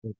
Mm.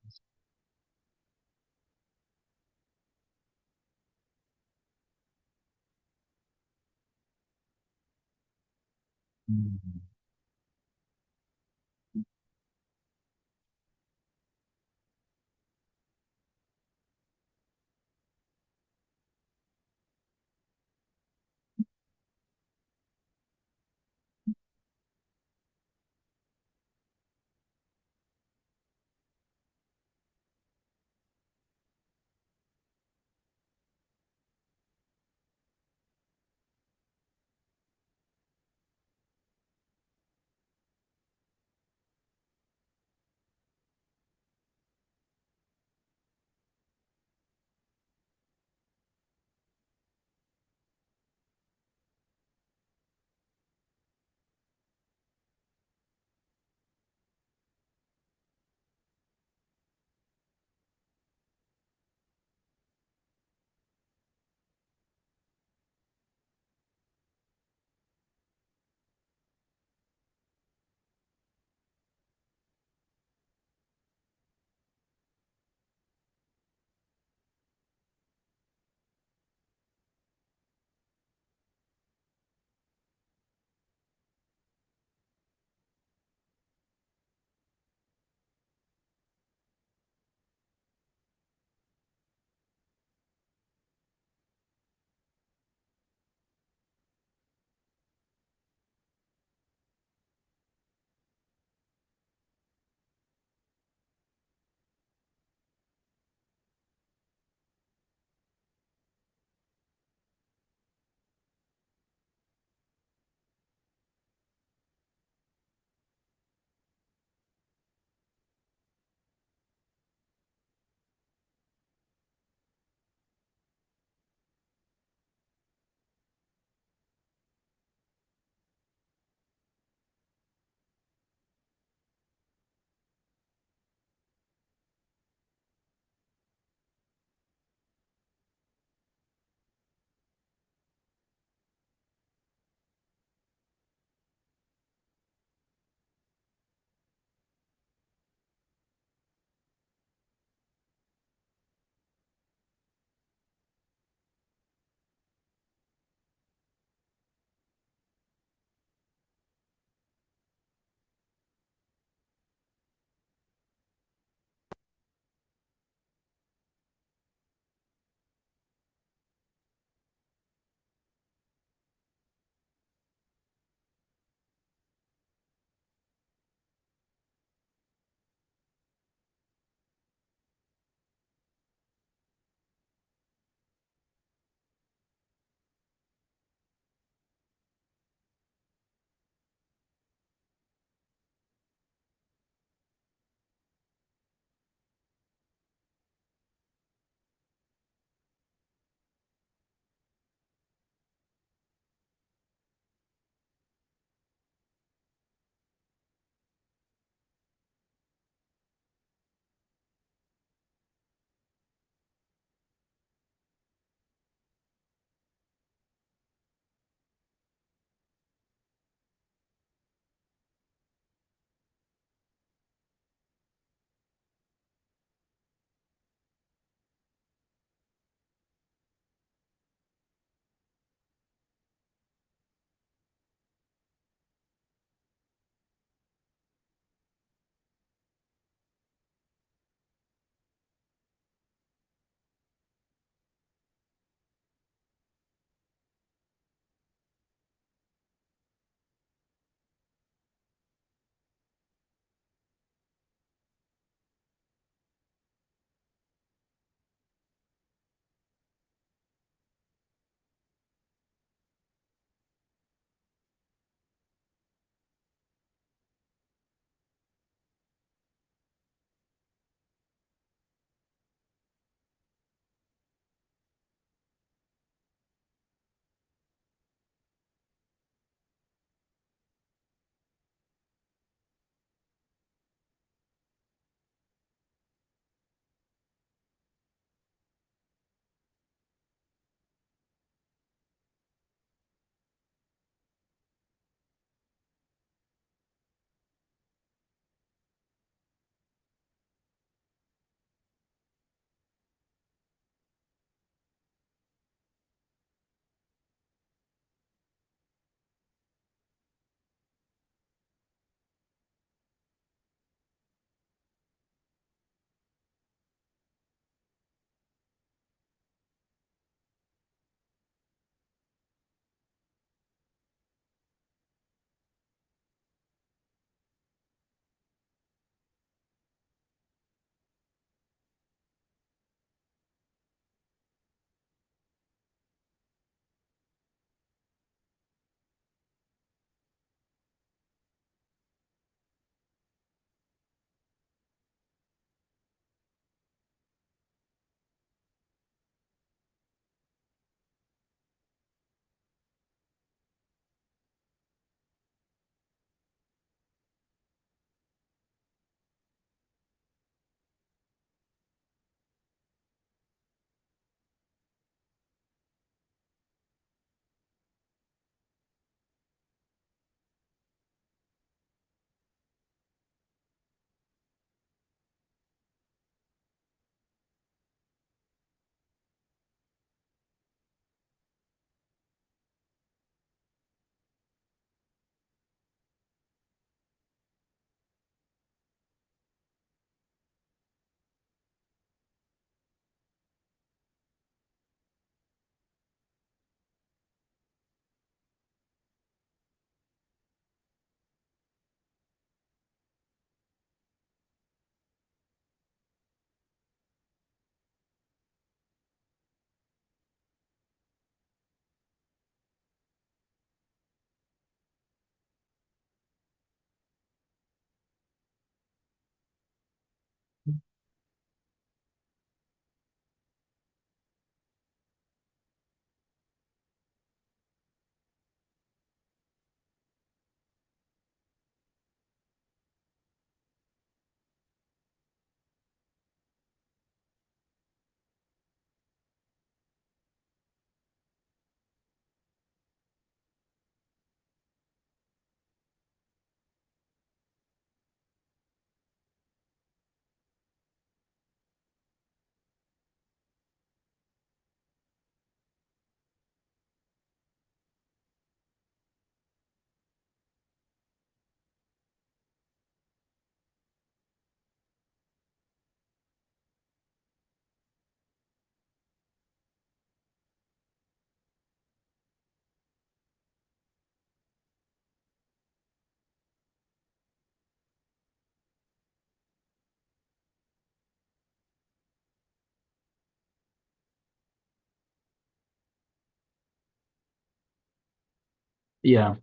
Yeah,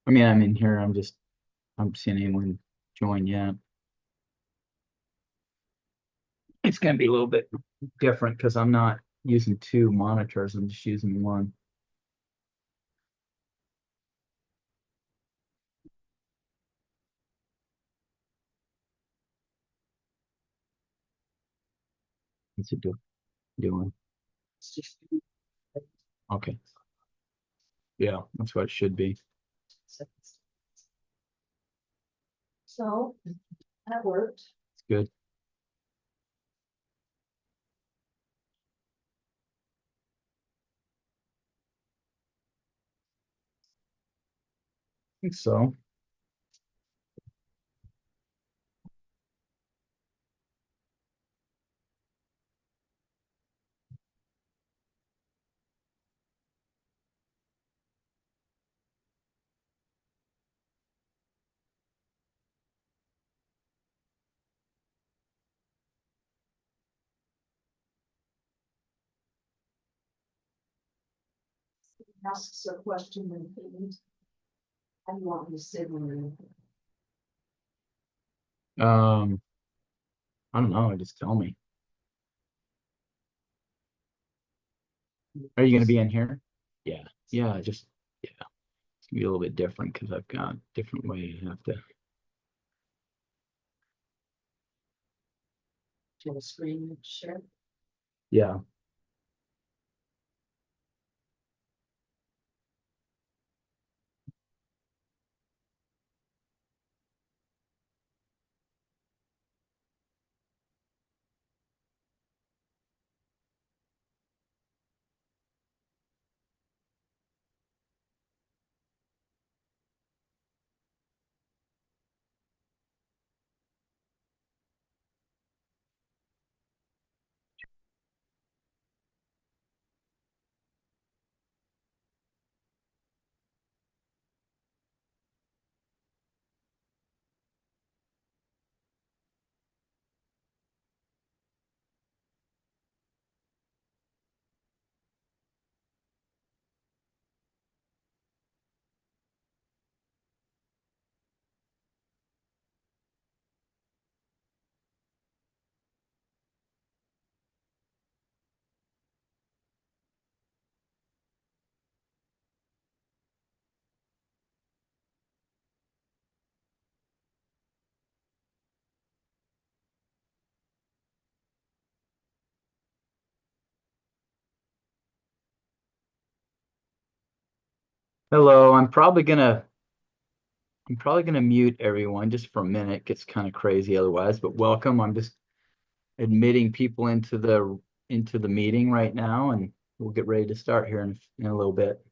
I mean, I'm in here. I'm seeing anyone join yet. It's gonna be a little bit different because I'm not using two monitors. I'm just using one. What's it doing? Okay. Yeah, that's what it should be. So that worked. It's good. I think so. Asks a question and things. I want to sit in. I don't know. Just tell me. Are you gonna be in here? Yeah. Yeah. Yeah. It's gonna be a little bit different because I've got different way you have to. To the screen share. Yeah. Hello. I'm probably gonna mute everyone just for a minute. It gets kind of crazy otherwise, but welcome. I'm just admitting people into the meeting right now, and we'll get ready to start here in a little bit.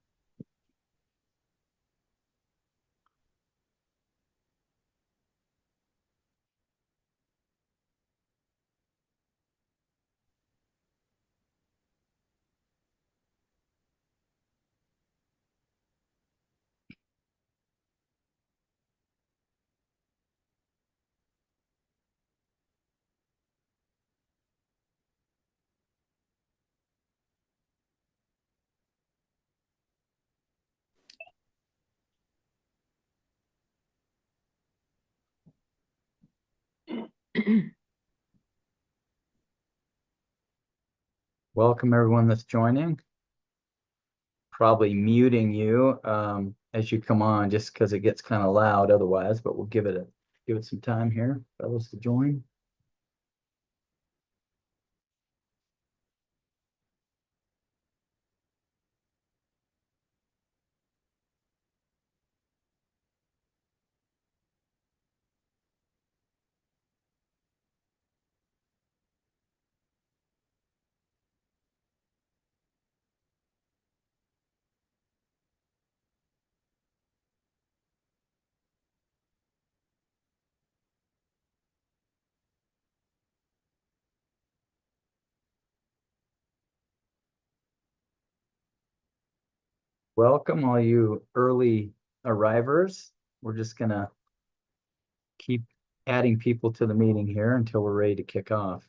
Welcome everyone that's joining. Probably muting you as you come on, just because it gets kind of loud otherwise. But we'll give it some time here, fellows, to join. Welcome all you early arrivers. We're just gonna keep adding people to the meeting here until we're ready to kick off.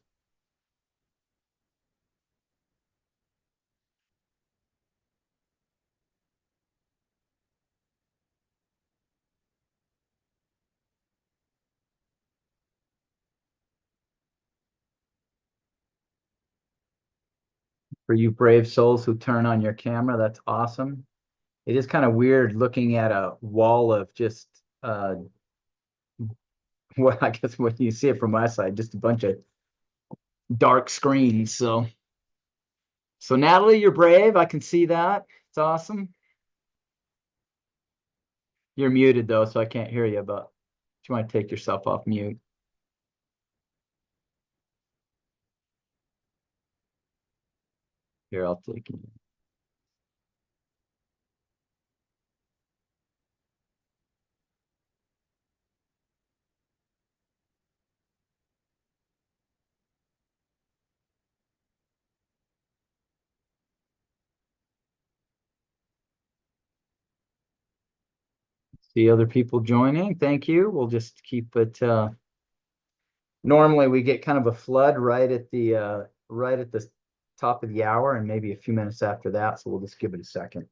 For you brave souls who turn on your camera, that's awesome. It is kind of weird looking at a wall of just well, I guess when you see it from my side, just a bunch of dark screens. So Natalie, you're brave. I can see that. It's awesome. You're muted though, so I can't hear you, but if you want to take yourself off mute. Here, I'll take you. See other people joining. Thank you. We'll just keep it normally we get kind of a flood right at the top of the hour and maybe a few minutes after that. So we'll just give it a second.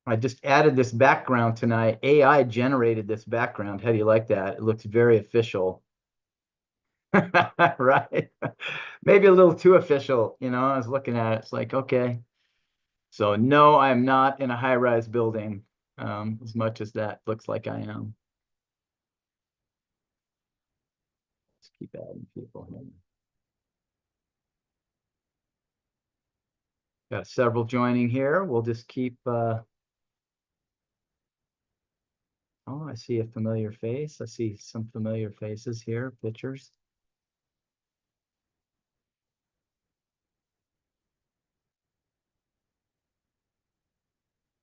I just added this background tonight. AI generated this background. How do you like that? It looks very official. Right. Maybe a little too official, you know. I was looking at it, it's like, okay. So no, I'm not in a high-rise building, as much as that looks like I am. Let's keep adding people here. Got several joining here. We'll just keep oh, I see a familiar face. I see some familiar faces here, pictures.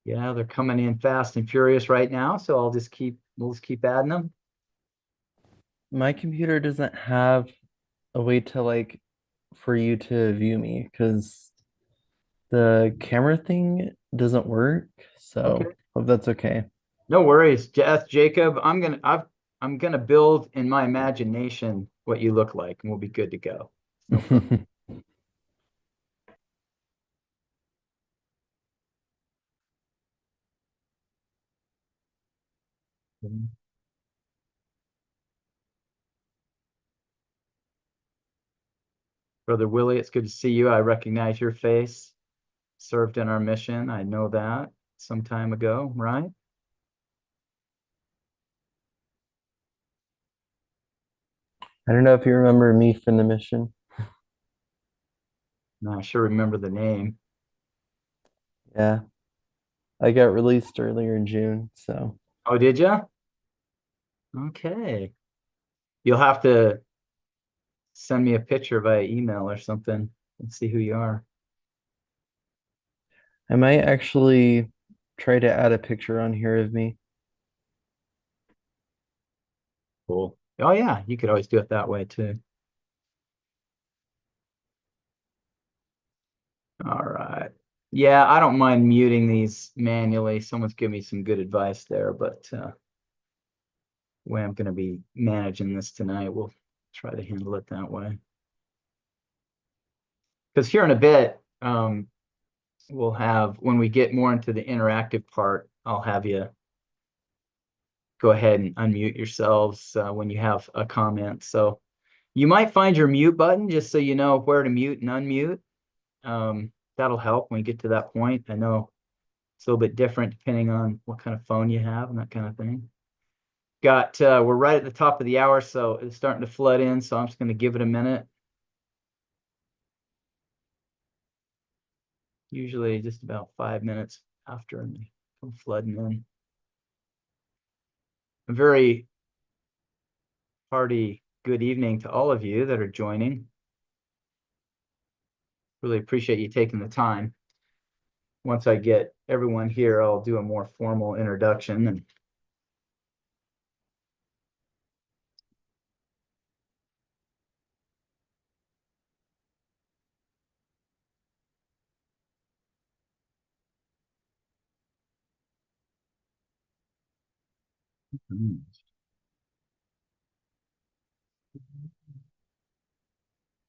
Yeah, they're coming in fast and furious right now, so we'll just keep adding them. My computer doesn't have a way to like for you to view me because the camera thing doesn't work. Okay. So hope that's okay. No worries. That's Jacob. I'm gonna build in my imagination what you look like, and we'll be good to go. No problem. Brother Willie, it's good to see you. I recognize your face. Served in our mission. I know that some time ago, right? I don't know if you remember me from the mission. No, I sure remember the name. Yeah, I got released earlier in June. So Oh, did you? Okay. You'll have to send me a picture via email or something and see who you are. I might actually try to add a picture on here of me. Cool. Oh yeah, you could always do it that way too. All right. Yeah, I don't mind muting these manually. Someone's given me some good advice there, but the way I'm going to be managing this tonight, we'll try to handle it that way. Because here in a bit, we'll have, when we get more into the interactive part, I'll have you go ahead and unmute yourselves when you have a comment. So you might find your mute button just so you know where to mute and unmute. That'll help when we get to that point. I know it's a little bit different depending on what kind of phone you have and that kind of thing. We're right at the top of the hour, so it's starting to flood in, so I'm just going to give it a minute. Usually just about 5 minutes after and they come flooding in. A very hearty good evening to all of you that are joining. Really appreciate you taking the time. Once I get everyone here, I'll do a more formal introduction and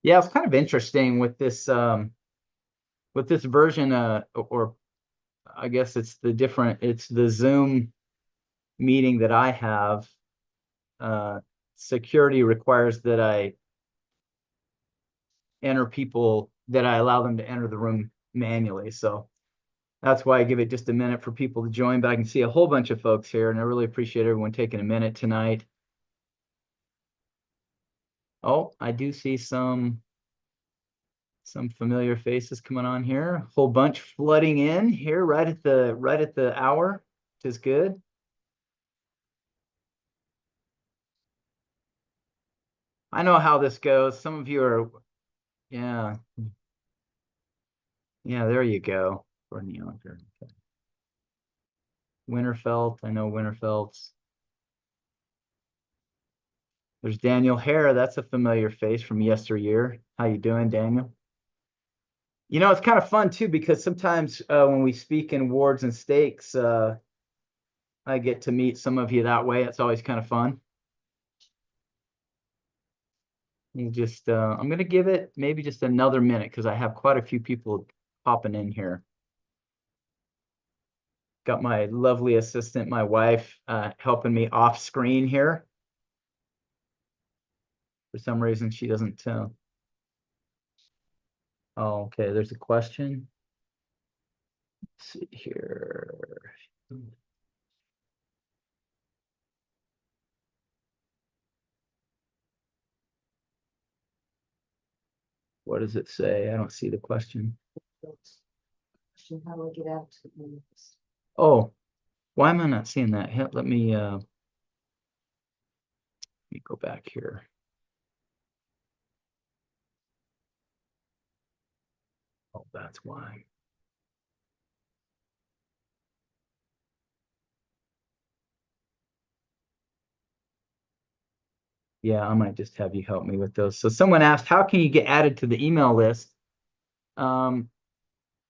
yeah, it's kind of interesting with this with this version, or I guess it's the Zoom meeting that I have, security requires that I allow them to enter the room manually. So that's why I give it just a minute for people to join, but I can see a whole bunch of folks here, and I really appreciate everyone taking a minute tonight. Oh, I do see some familiar faces coming on here. A whole bunch flooding in here right at the hour, which is good. I know how this goes. Some of you are, yeah, there you go. Winterfelt, I know Winterfelt's. There's Daniel Hare. That's a familiar face from yesteryear. How you doing, Daniel? You know, it's kind of fun too, because sometimes when we speak in wards and stakes, I get to meet some of you that way. It's always kind of fun. You just, I'm going to give it maybe just another minute because I have quite a few people popping in here. Got my lovely assistant, my wife, helping me off screen here. For some reason, she doesn't. Oh, okay, there's a question. Let's see here. What does it say? I don't see the question. How do I get out to the minutes? Oh, why am I not seeing that? Let me go back here. Oh, that's why. Yeah, I might just have you help me with those. So someone asked, how can you get added to the email list? I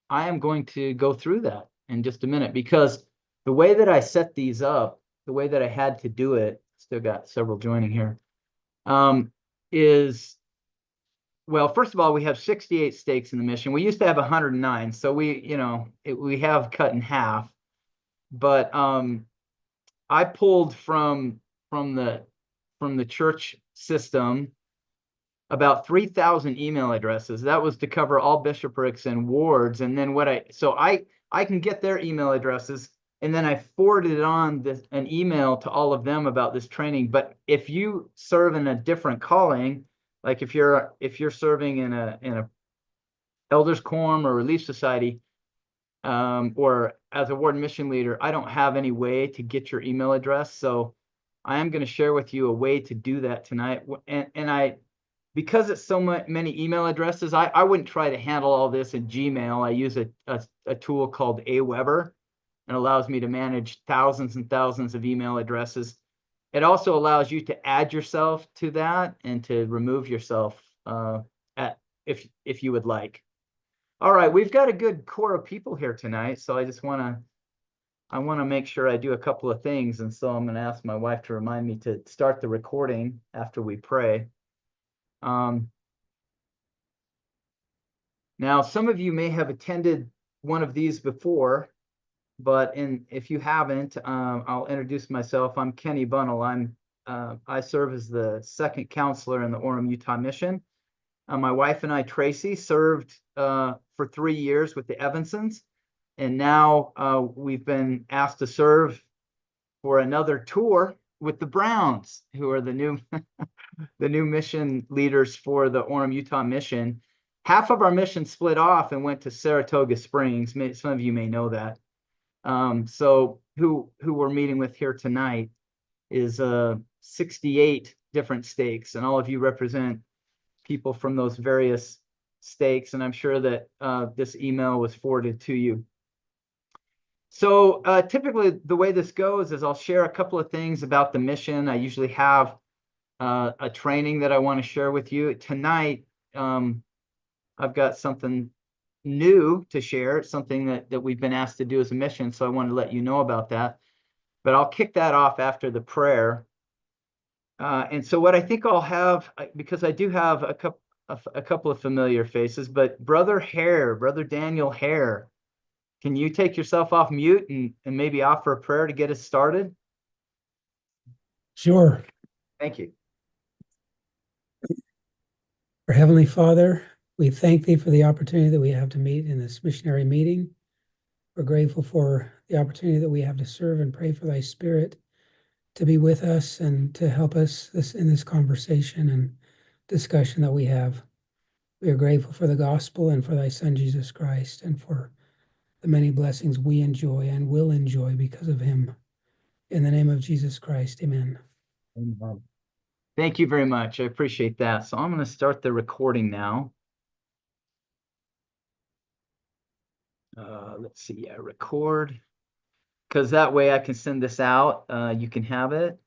am going to go through that in just a minute, because the way that I set these up, the way that I had to do it, still got several joining here, is, well, first of all, we have 68 stakes in the mission. We used to have 109, so we have cut in half. But I pulled from the church system about 3,000 email addresses. That was to cover all bishoprics and wards. And then I can get their email addresses, and then I forwarded on an email to all of them about this training. But if you serve in a different calling, like if you're serving in a elders quorum or relief society, or as a ward mission leader, I don't have any way to get your email address. So I am going to share with you a way to do that tonight. And because it's so many email addresses, I wouldn't try to handle all this in Gmail. I use a tool called Aweber, and allows me to manage thousands and thousands of email addresses. It also allows you to add yourself to that and to remove yourself if you would like. All right, we've got a good core of people here tonight, so I just want to make sure I do a couple of things, and so I'm going to ask my wife to remind me to start the recording after we pray. Now, some of you may have attended one of these before, but if you haven't, I'll introduce myself. I'm Kenny Bunnell. I serve as the second counselor in the Orem, Utah mission. My wife and I, Tracy, served for 3 years with the Evansons, and now we've been asked to serve for another tour with the Browns, who are the new the new mission leaders for the Orem, Utah mission. Half of our mission split off and went to Saratoga Springs. Some of you may know that. So who we're meeting with here tonight is 68 different stakes, and all of you represent people from those various stakes, and I'm sure that this email was forwarded to you. So typically the way this goes is I'll share a couple of things about the mission. I usually have a training that I want to share with you. Tonight, I've got something new to share. It's something that we've been asked to do as a mission, so I want to let you know about that. But I'll kick that off after the prayer. And so what I think I'll have, because I do have a couple of familiar faces, but Brother Daniel Hare, can you take yourself off mute and maybe offer a prayer to get us started? Sure. Thank you. Our Heavenly Father, we thank Thee for the opportunity that we have to meet in this missionary meeting. We're grateful for the opportunity that we have to serve and pray for Thy Spirit to be with us and to help us in this conversation and discussion that we have. We are grateful for the gospel and for Thy Son, Jesus Christ, and for the many blessings we enjoy and will enjoy because of Him. In the name of Jesus Christ, amen. Amen. Thank you very much. I appreciate that. So I'm going to start the recording now. Let's see, record, because that way I can send this out. You can have it.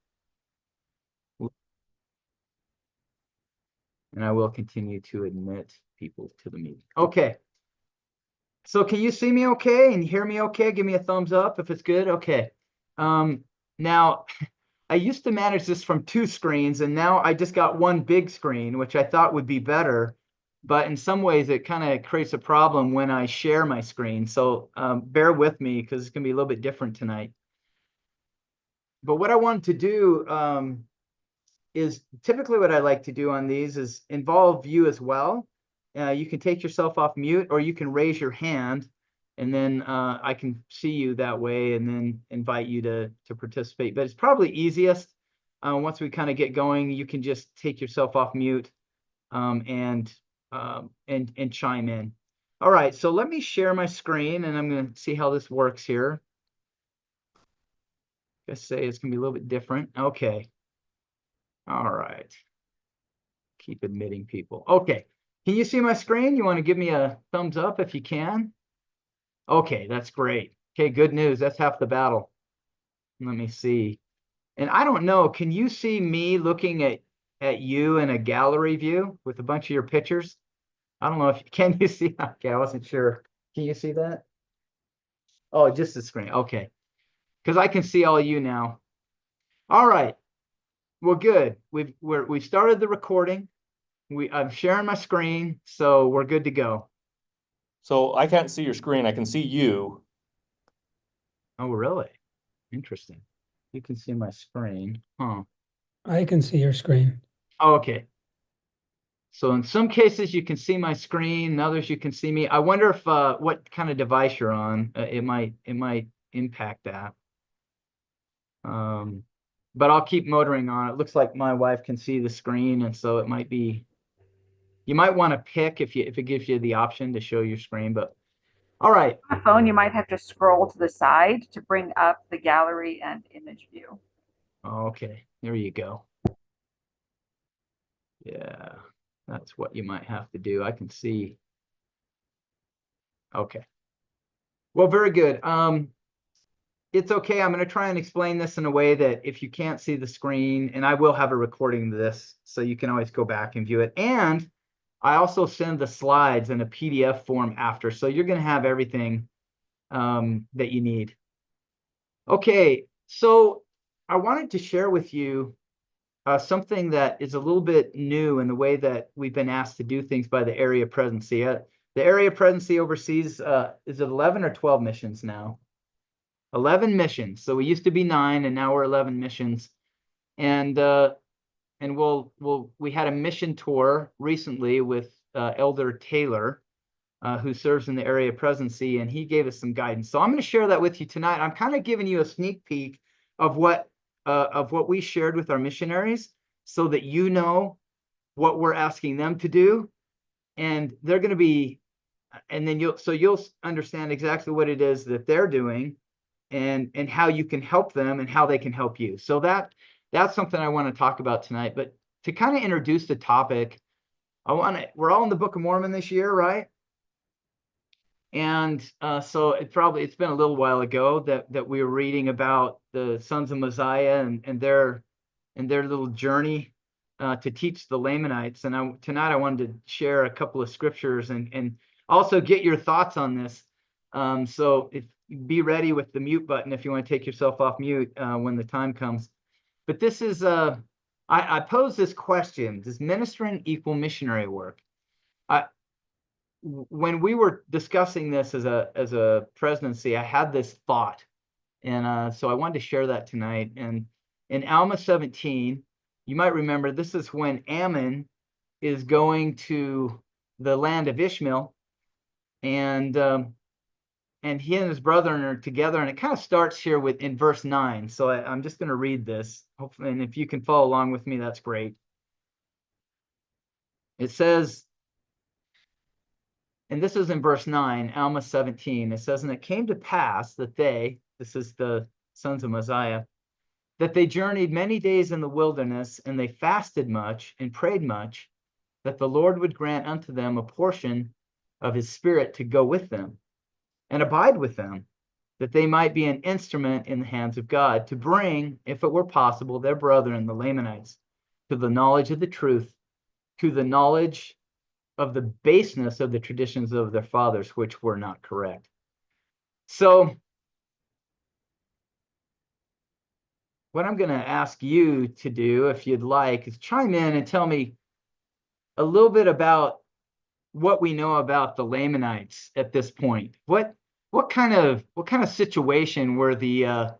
And I will continue to admit people to the meeting. Okay. So can you see me okay and hear me okay? Give me a thumbs up if it's good. Okay. Now, I used to manage this from 2 screens, and now I just got one big screen, which I thought would be better. But in some ways, it kind of creates a problem when I share my screen. So bear with me because it's going to be a little bit different tonight. But what I wanted to do is typically what I like to do on these is involve you as well. You can take yourself off mute, or you can raise your hand, and then I can see you that way and then invite you to participate. But it's probably easiest once we kind of get going, you can just take yourself off mute and chime in. All right, so let me share my screen, and I'm going to see how this works here. Let's say it's going to be a little bit different. Okay. All right. Keep admitting people. Okay. Can you see my screen? You want to give me a thumbs up if you can? Okay, that's great. Okay, good news. That's half the battle. Let me see. And I don't know, can you see me looking at you in a gallery view with a bunch of your pictures? I don't know if can you see? Okay, I wasn't sure. Can you see that? Oh, just the screen. Okay. Because I can see all you now. All right. Well, good. We've started the recording. I'm sharing my screen, so we're good to go. So I can't see your screen. I can see you. Oh, really? Interesting. You can see my screen. Huh. I can see your screen. Oh, okay. So in some cases you can see my screen, in others you can see me. I wonder if what kind of device you're on. It might impact that. But I'll keep motoring on. It looks like my wife can see the screen, and so it might be. You might want to pick if it gives you the option to show your screen. But all right. On a phone, you might have to scroll to the side to bring up the gallery and image view. Okay, there you go. Yeah, that's what you might have to do. I can see. Okay. Well, very good. It's okay. I'm going to try and explain this in a way that if you can't see the screen, and I will have a recording of this, so you can always go back and view it. And I also send the slides in a PDF form after, so you're going to have everything that you need. Okay, so I wanted to share with you something that is a little bit new in the way that we've been asked to do things by the area presidency. The area presidency oversees, is it 11 or 12 missions now? 11 missions. So we used to be 9, and now we're 11 missions. And we had a mission tour recently with Elder Taylor, who serves in the area presidency, and he gave us some guidance. So I'm going to share that with you tonight. I'm kind of giving you a sneak peek of what we shared with our missionaries, so that you know what we're asking them to do, and they're going to be, and then you'll understand exactly what it is that they're doing, and how you can help them and how they can help you. So that's something I want to talk about tonight. But to kind of introduce the topic, we're all in the Book of Mormon this year, right? And so it's been a little while ago that we were reading about the sons of Mosiah and their little journey to teach the Lamanites. And tonight I wanted to share a couple of scriptures and also get your thoughts on this. So be ready with the mute button if you want to take yourself off mute when the time comes. But this is I pose this question: does ministering equal missionary work? when we were discussing this as a presidency, I had this thought, and so I wanted to share that tonight. And in Alma 17, you might remember this is when Ammon is going to the land of Ishmael, and he and his brother are together, and it kind of starts here in verse 9. So I'm just going to read this, hopefully, and if you can follow along with me, that's great. It says, and this is in verse 9, Alma 17. It says, and it came to pass that this is the sons of Mosiah, that they journeyed many days in the wilderness, and they fasted much and prayed much, that the Lord would grant unto them a portion of his spirit to go with them and abide with them, that they might be an instrument in the hands of God, to bring, if it were possible, their brethren, the Lamanites, to the knowledge of the truth, to the knowledge of the baseness of the traditions of their fathers, which were not correct. So what I'm going to ask you to do, if you'd like, is chime in and tell me a little bit about what we know about the Lamanites at this point. What kind of situation were the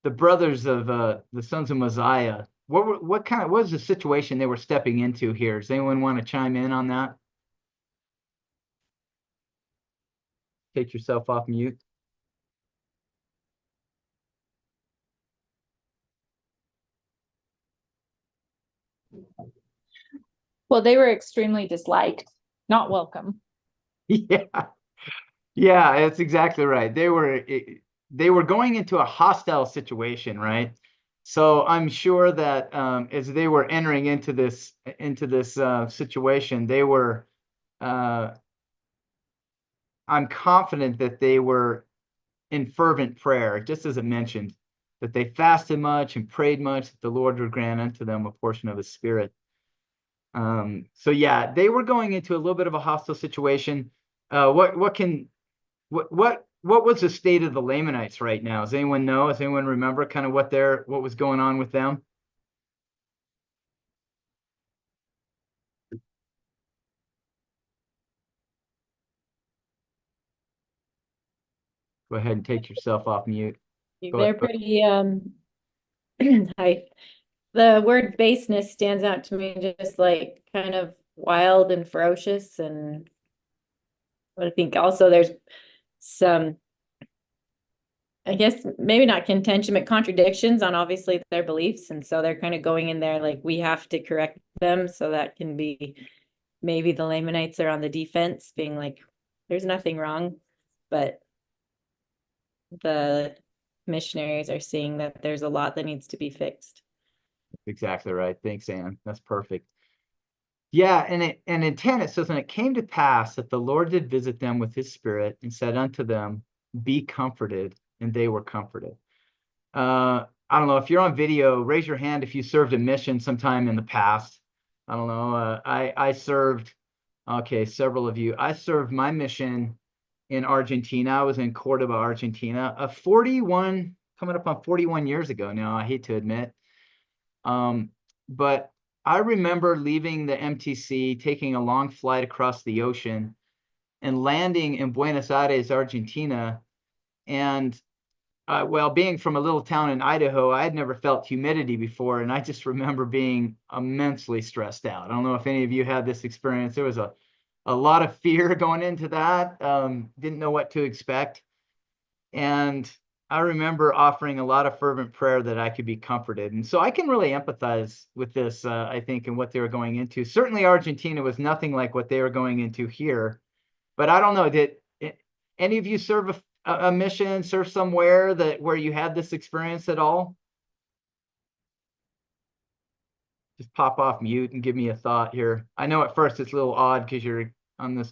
brothers of the sons of Mosiah? What was the situation they were stepping into here? Does anyone want to chime in on that? Take yourself off mute. Well, they were extremely disliked, not welcome. Yeah, yeah, that's exactly right. They were going into a hostile situation, right? So I'm sure that as they were entering into this situation, they were. I'm confident that they were in fervent prayer, just as it mentioned, that they fasted much and prayed much, that the Lord would grant unto them a portion of his spirit. So yeah, they were going into a little bit of a hostile situation. What was the state of the Lamanites right now? Does anyone know? Does anyone remember kind of what was going on with them? Go ahead and take yourself off mute. They're pretty hi. The word baseness stands out to me, just like kind of wild and ferocious. And I think also there's some, I guess maybe not contention, but contradictions on obviously their beliefs. And so they're kind of going in there like we have to correct them. So that can be maybe the Lamanites are on the defense, being like, there's nothing wrong. But the missionaries are seeing that there's a lot that needs to be fixed. Exactly right. Thanks, Ann. That's perfect. Yeah, and in 10 it says, and it came to pass that the Lord did visit them with his spirit and said unto them, be comforted, and they were comforted. I don't know if you're on video, raise your hand if you served a mission sometime in the past. I don't know. I served, okay, several of you. I served my mission in Argentina. I was in Cordoba, Argentina, 41, coming up on 41 years ago now, I hate to admit. But I remember leaving the MTC, taking a long flight across the ocean and landing in Buenos Aires, Argentina. And well, being from a little town in Idaho, I had never felt humidity before. And I just remember being immensely stressed out. I don't know if any of you had this experience. There was a lot of fear going into that. Didn't know what to expect. And I remember offering a lot of fervent prayer that I could be comforted. And so I can really empathize with this, I think, and what they were going into. Certainly Argentina was nothing like what they were going into here. But I don't know, did any of you serve a mission, serve somewhere where you had this experience at all? Just pop off mute and give me a thought here. I know at first it's a little odd because you're on this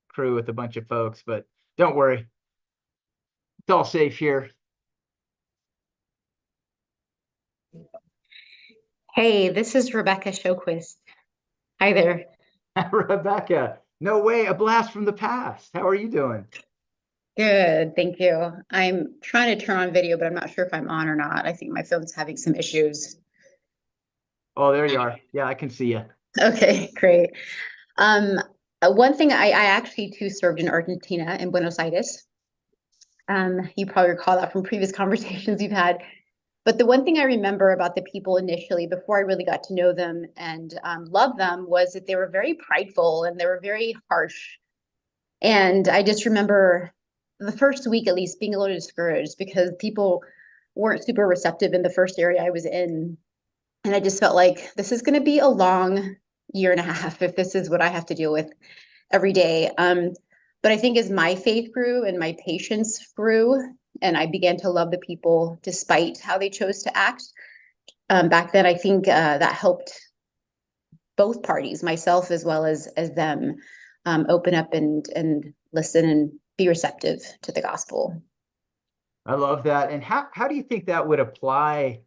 crew with a bunch of folks, but don't worry. It's all safe here. Hey, this is Rebecca Shoquist. Hi there. Rebecca, no way, a blast from the past. How are you doing? Good, thank you. I'm trying to turn on video, but I'm not sure if I'm on or not. I think my phone's having some issues. Oh, there you are. Yeah, I can see you. Okay, great. Um, One thing I actually too served in Argentina in Buenos Aires. You probably recall that from previous conversations you've had. But the one thing I remember about the people initially, before I really got to know them and love them, was that they were very prideful and they were very harsh. And I just remember the first week, at least, being a little discouraged because people weren't super receptive in the first area I was in. And I just felt like this is going to be a long year and a half if this is what I have to deal with every day. But I think as my faith grew and my patience grew, and I began to love the people despite how they chose to act, back then, I think that helped both parties, myself as well as them, open up and listen and be receptive to the gospel. I love that. And how do you think that would apply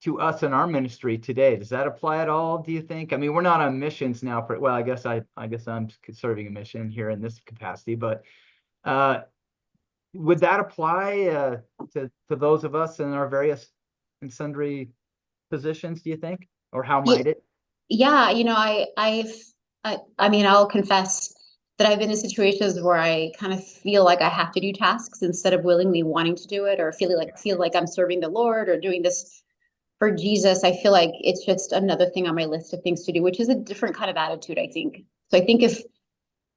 to us in our ministry today? Does that apply at all, do you think? I mean, we're not on missions now for, well, I guess I'm serving a mission here in this capacity, but would that apply to those of us in our various and sundry positions, do you think? Or how might it? Yeah, you know, I mean, I'll confess that I've been in situations where I kind of feel like I have to do tasks instead of willingly wanting to do it, or feel like I'm serving the Lord or doing this for Jesus. I feel like it's just another thing on my list of things to do, which is a different kind of attitude, I think. So I think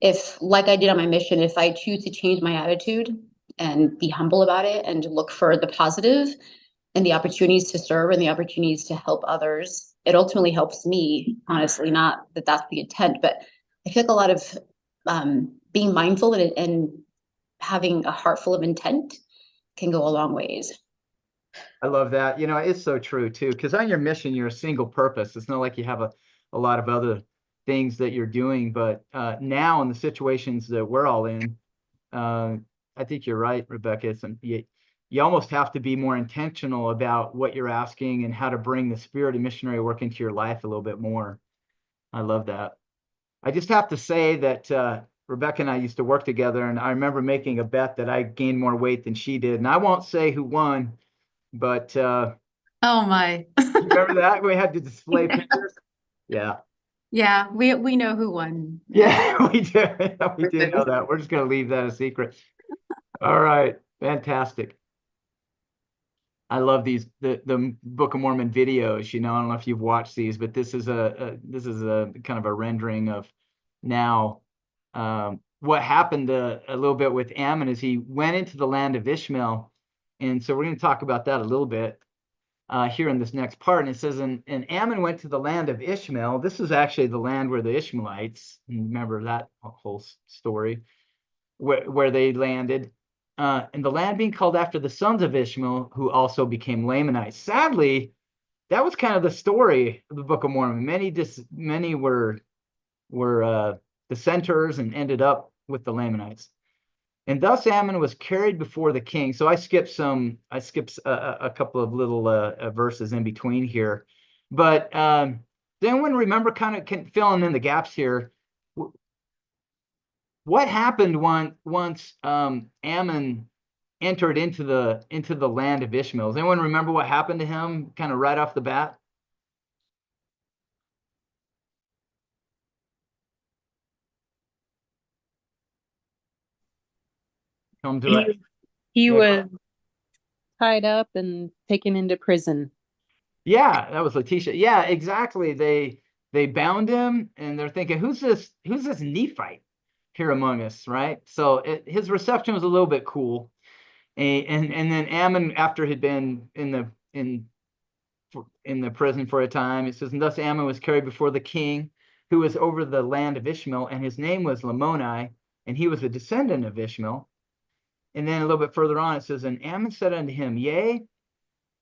if like I did on my mission, if I choose to change my attitude and be humble about it and look for the positive and the opportunities to serve and the opportunities to help others, it ultimately helps me, honestly, not that that's the intent, but I feel like a lot of being mindful and having a heart full of intent can go a long ways. I love that. You know, it's so true too, because on your mission, you're a single purpose. It's not like you have a lot of other things that you're doing, but now in the situations that we're all in, I think you're right, Rebecca. You almost have to be more intentional about what you're asking and how to bring the spirit of missionary work into your life a little bit more. I love that. I just have to say that Rebecca and I used to work together, and I remember making a bet that I gained more weight than she did. And I won't say who won, but Oh my. you remember that? We had to display pictures. Yeah. Yeah, we know who won. Yeah, we do. We do know that. We're just going to leave that a secret. All right. Fantastic. I love the Book of Mormon videos. You know, I don't know if you've watched these, but this is a kind of a rendering of now what happened a little bit with Ammon is he went into the land of Ishmael. And so we're going to talk about that a little bit here in this next part. And it says, and Ammon went to the land of Ishmael. This is actually the land where the Ishmaelites, remember that whole story, where they landed. And the land being called after the sons of Ishmael, who also became Lamanites. Sadly, that was kind of the story of the Book of Mormon. Many were dissenters and ended up with the Lamanites. And thus Ammon was carried before the king. So I skipped a couple of little verses in between here. But does anyone remember kind of filling in the gaps here? What happened once Ammon entered into the land of Ishmael? Does anyone remember what happened to him kind of right off the bat? Come to it. He Yeah, was tied up and taken into prison. yeah, that was Letitia. Yeah, exactly. They bound him, and they're thinking, who's this Nephite here among us, right? So his reception was a little bit cool. And then Ammon, after he'd been in the prison for a time, it says, and thus Ammon was carried before the king, who was over the land of Ishmael, and his name was Lamoni, and he was a descendant of Ishmael. And then a little bit further on, it says, and Ammon said unto him, yea.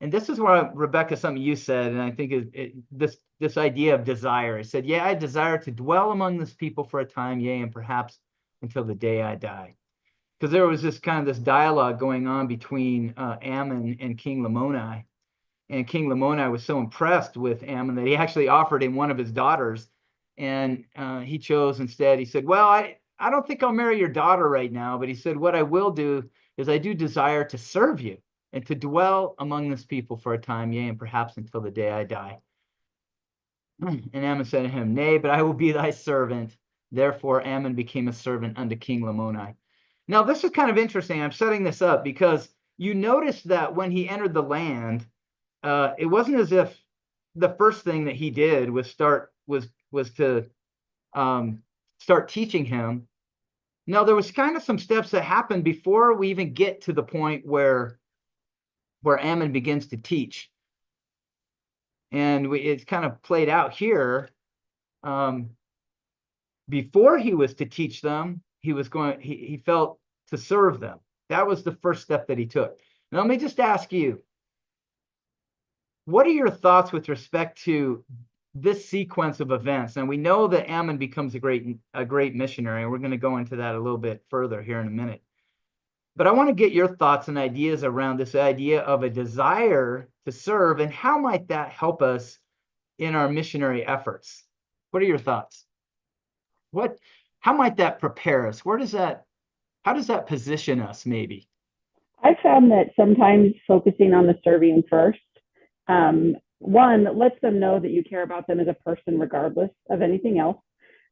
And this is where, Rebecca, something you said, and I think this idea of desire. It said, yeah, I desire to dwell among this people for a time, yea, and perhaps until the day I die. Because there was this dialogue going on between Ammon and King Lamoni. And King Lamoni was so impressed with Ammon that he actually offered him one of his daughters. And he chose instead, he said, well, I don't think I'll marry your daughter right now. But he said, what I will do is I do desire to serve you and to dwell among this people for a time, yea, and perhaps until the day I die. And Ammon said to him, nay, but I will be thy servant. Therefore, Ammon became a servant unto King Lamoni. Now, this is kind of interesting. I'm setting this up because you notice that when he entered the land, it wasn't as if the first thing that he did was to start teaching him. No, there was kind of some steps that happened before we even get to the point where Ammon begins to teach. And it's kind of played out here. Before he was to teach them, he felt to serve them. That was the first step that he took. Now, let me just ask you, what are your thoughts with respect to this sequence of events? And we know that Ammon becomes a great missionary, and we're going to go into that a little bit further here in a minute. But I want to get your thoughts and ideas around this idea of a desire to serve, and how might that help us in our missionary efforts? What are your thoughts? How might that prepare us? How does that position us, maybe? I found that sometimes focusing on the serving first, one, lets them know that you care about them as a person regardless of anything else,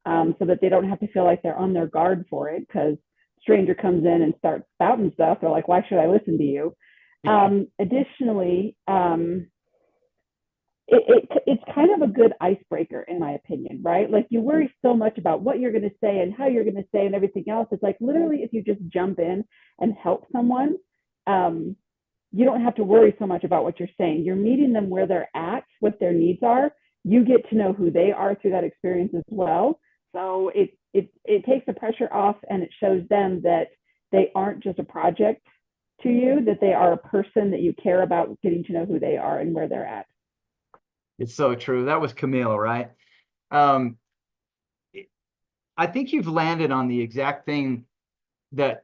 so that they don't have to feel like they're on their guard for it, because stranger comes in and starts spouting stuff. They're like, why should I listen to you? Additionally, it's kind of a good icebreaker, in my opinion, right? Like, you worry so much about what you're going to say and how you're going to say and everything else. It's like, literally, if you just jump in and help someone, you don't have to worry so much about what you're saying. You're meeting them where they're at, what their needs are. You get to know who they are through that experience as well. So it takes the pressure off, and it shows them that they aren't just a project to you, that they are a person that you care about getting to know who they are and where they're at. It's so true. That was Camille, right? I think you've landed on the exact thing that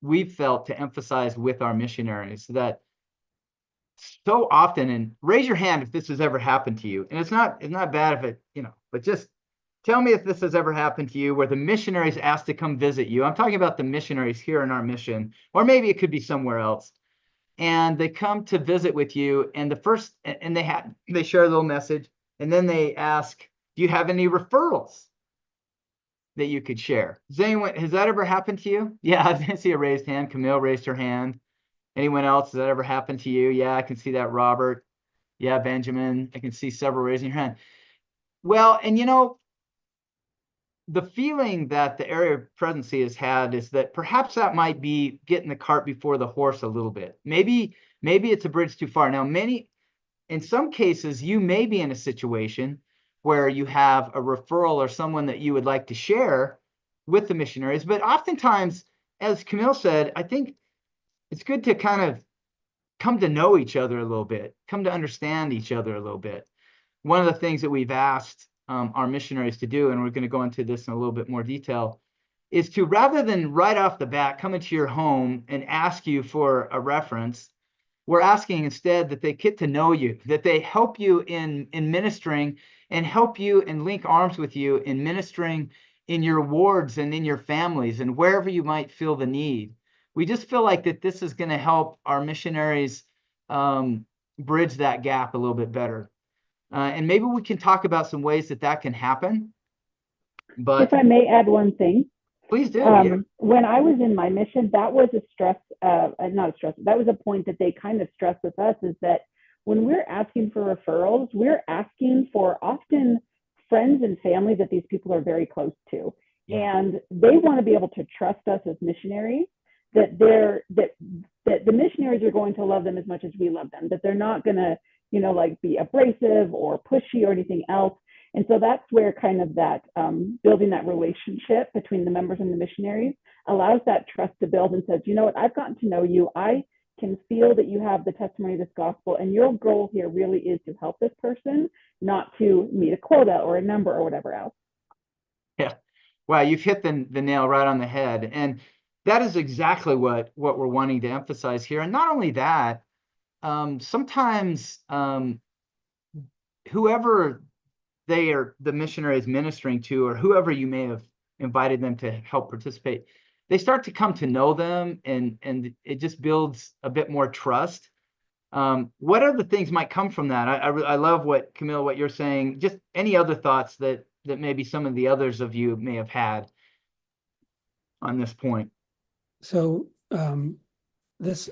we've felt to emphasize with our missionaries, that so often, and raise your hand if this has ever happened to you. And it's not bad if it, but just tell me if this has ever happened to you where the missionaries asked to come visit you. I'm talking about the missionaries here in our mission, or maybe it could be somewhere else. And they come to visit with you, and they share a little message, and then they ask, do you have any referrals that you could share? Has that ever happened to you? Yeah, I didn't see a raised hand. Camille raised her hand. Anyone else? Has that ever happened to you? Yeah, I can see that, Robert. Yeah, Benjamin. I can see several raising your hand. Well, and the feeling that the area of presidency has had is that perhaps that might be getting the cart before the horse a little bit. Maybe it's a bridge too far. Now, in some cases, you may be in a situation where you have a referral or someone that you would like to share with the missionaries. But oftentimes, as Camille said, I think it's good to kind of come to know each other a little bit, come to understand each other a little bit. One of the things that we've asked our missionaries to do, and we're going to go into this in a little bit more detail, is to, rather than right off the bat come into your home and ask you for a reference, we're asking instead that they get to know you, that they help you in ministering, and help you and link arms with you in ministering in your wards and in your families and wherever you might feel the need. We just feel like that this is going to help our missionaries bridge that gap a little bit better. And maybe we can talk about some ways that can happen. But if I may add one thing. Please do. Yeah. When I was in my mission, that was that was a point that they kind of stressed with us, is that when we're asking for referrals, we're asking for often friends and family that these people are very close to. Yeah. And they want to be able to trust us as missionaries, that the missionaries are going to love them as much as we love them, that they're not going to, be abrasive or pushy or anything else. And so that's where kind of that building that relationship between the members and the missionaries allows that trust to build, and says, you know what, I've gotten to know you. I can feel that you have the testimony of this gospel, and your goal here really is to help this person, not to meet a quota or a number or whatever else. Yeah. Wow, you've hit the nail right on the head. And that is exactly what we're wanting to emphasize here. And not only that, sometimes whoever the missionary is ministering to, or whoever you may have invited them to help participate, they start to come to know them, and it just builds a bit more trust. What other things might come from that? I love what, Camille, what you're saying. Just any other thoughts that that maybe some of the others of you may have had on this point? So this,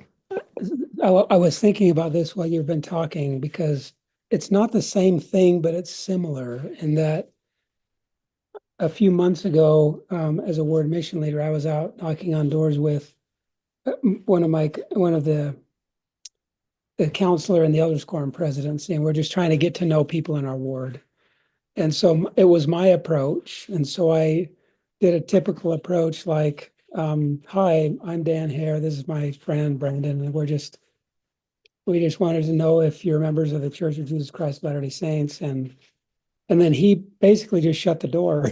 I was thinking about this while you've been talking, because it's not the same thing, but it's similar in that a few months ago, as a ward mission leader, I was out knocking on doors with one of the counselor and the elders quorum presidents, and we're just trying to get to know people in our ward. And so it was my approach. And so I did a typical approach like, hi, I'm Dan Hare. This is my friend Brandon. And we just wanted to know if you're members of the Church of Jesus Christ of Latter-day Saints. And then he basically just shut the door.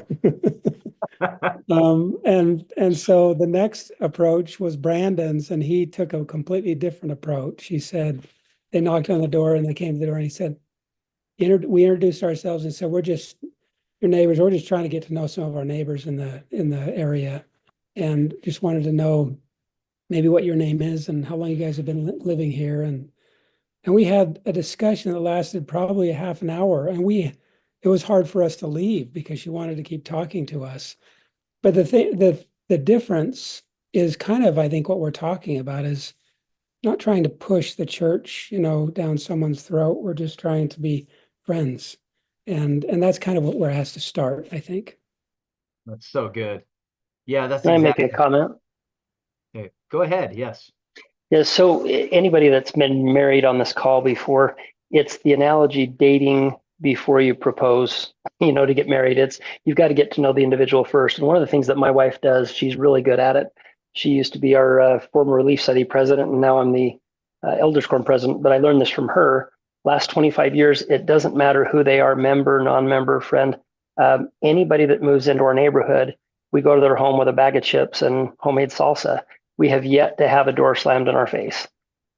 And so the next approach was Brandon's, and he took a completely different approach. He said, they knocked on the door and they came to the door and he said, we introduced ourselves and said, we're just your neighbors. We're just trying to get to know some of our neighbors in the area, and just wanted to know maybe what your name is and how long you guys have been living here. And we had a discussion that lasted probably a half an hour, and it was hard for us to leave because she wanted to keep talking to us. But the difference is kind of, I think, what we're talking about is not trying to push the church, down someone's throat. We're just trying to be friends. And that's kind of what has to start, I think. That's so good. Yeah, that's Can I make exactly. a comment? Okay, go ahead. Yes. Yeah, so anybody that's been married on this call before, it's the analogy dating before you propose, to get married. You've got to get to know the individual first. And one of the things that my wife does, she's really good at it. She used to be our former Relief Society president, and now I'm the Elders Quorum president, but I learned this from her. Last 25 years, it doesn't matter who they are, member, non-member, friend. Anybody that moves into our neighborhood, we go to their home with a bag of chips and homemade salsa. We have yet to have a door slammed in our face.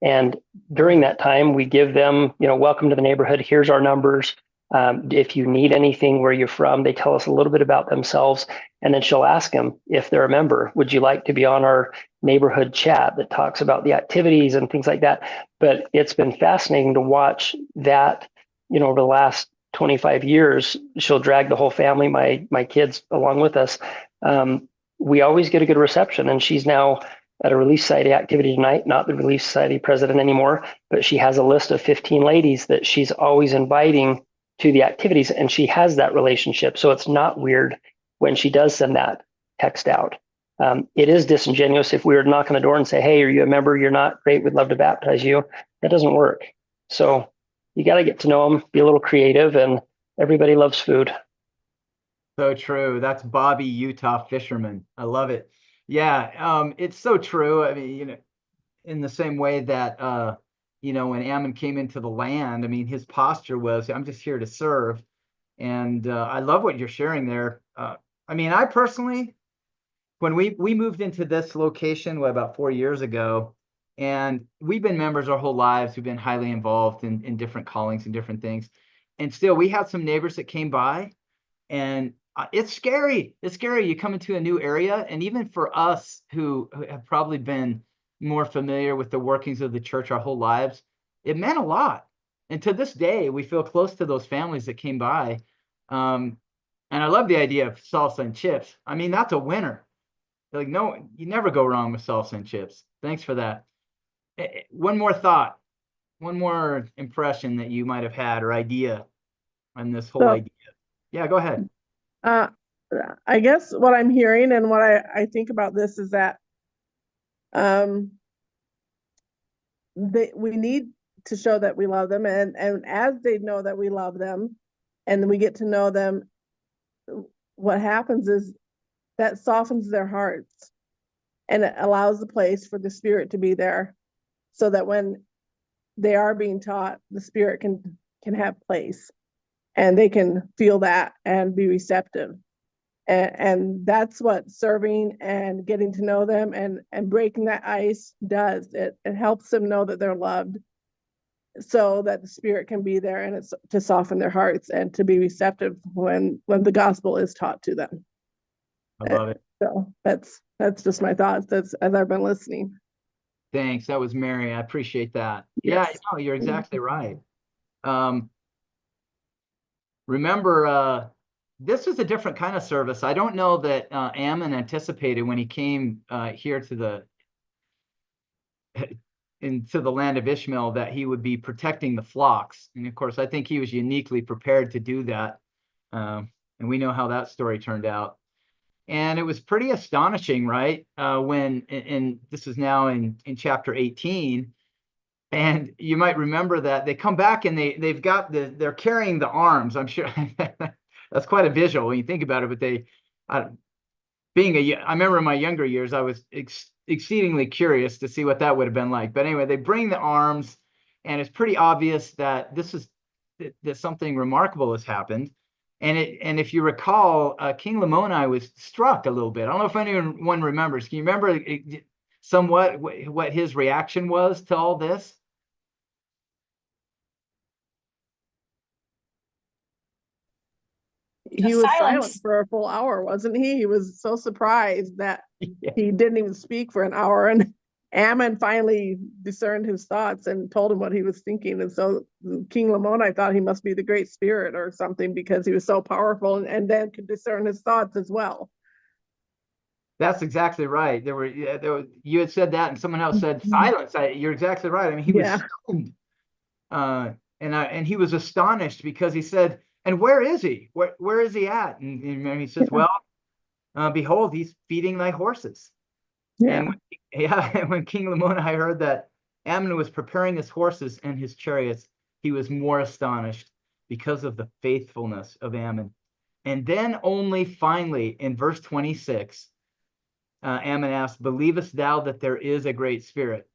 And during that time, we give them, welcome to the neighborhood. Here's our numbers. If you need anything, where you're from, they tell us a little bit about themselves. And then she'll ask them if they're a member, would you like to be on our neighborhood chat that talks about the activities and things like that? But it's been fascinating to watch that, over the last 25 years. She'll drag the whole family, my kids along with us. We always get a good reception, and she's now at a Relief Society activity tonight, not the Relief Society president anymore, but she has a list of 15 ladies that she's always inviting to the activities, and she has that relationship. So it's not weird when she does send that text out. It is disingenuous if we were to knock on the door and say, hey, are you a member? You're not? Great, we'd love to baptize you. That doesn't work. So you got to get to know them, be a little creative, and everybody loves food. So true. That's Bobby, Utah fisherman. I love it. Yeah, it's so true. I mean, in the same way that, when Ammon came into the land, I mean, his posture was, I'm just here to serve. And I love what you're sharing there. I mean, I personally, when we moved into this location, about 4 years ago, and we've been members our whole lives, we've been highly involved in different callings and different things. And still, we had some neighbors that came by, and it's scary. It's scary. You come into a new area, and even for us who have probably been more familiar with the workings of the church our whole lives, it meant a lot. And to this day, we feel close to those families that came by. And I love the idea of salsa and chips. I mean, that's a winner. Like, no, you never go wrong with salsa and chips. Thanks for that. One more thought, one more impression that you might have had or idea on this whole idea. Yeah, go ahead. I guess what I'm hearing and what I think about this is that we need to show that we love them, and as they know that we love them and we get to know them, what happens is that softens their hearts, and it allows the place for the Spirit to be there, so that when they are being taught, the Spirit can have place, and they can feel that and be receptive. And that's what serving and getting to know them and breaking that ice does. It helps them know that they're loved, so that the Spirit can be there, and it's to soften their hearts and to be receptive when the gospel is taught to them. I love it. So that's just my thoughts as I've been listening. Thanks. That was Mary. I appreciate that. Yes. Yeah, no, you're exactly right. Remember, this was a different kind of service. I don't know that Ammon anticipated when he came here to the into the land of Ishmael that he would be protecting the flocks. And of course, I think he was uniquely prepared to do that. And we know how that story turned out. And it was pretty astonishing, right? When, and this is now in chapter 18. And you might remember that they come back and they've got they're carrying the arms. I'm sure that's quite a visual when you think about it. But they, I remember in my younger years, I was exceedingly curious to see what that would have been like. But anyway, they bring the arms, and it's pretty obvious that that something remarkable has happened. And if you recall, King Lamoni was struck a little bit. I don't know if anyone remembers. Can you remember somewhat what his reaction was to all this? He was silent for a full hour, wasn't he? He was so surprised that he didn't even speak for an hour. And Ammon finally discerned his thoughts and told him what he was thinking. And so King Lamoni thought he must be the Great Spirit or something because he was so powerful and then could discern his thoughts as well. That's exactly right. There were you had said that, and someone else said silence. You're exactly right. I mean, he was stunned, and he was astonished because he said, "And where is he? Where is he at?" And he says, "Well, behold, he's feeding thy horses." And when King Lamoni heard that Ammon was preparing his horses and his chariots, he was more astonished because of the faithfulness of Ammon. And then only finally in verse 26, Ammon asked, "Believest thou that there is a great spirit?"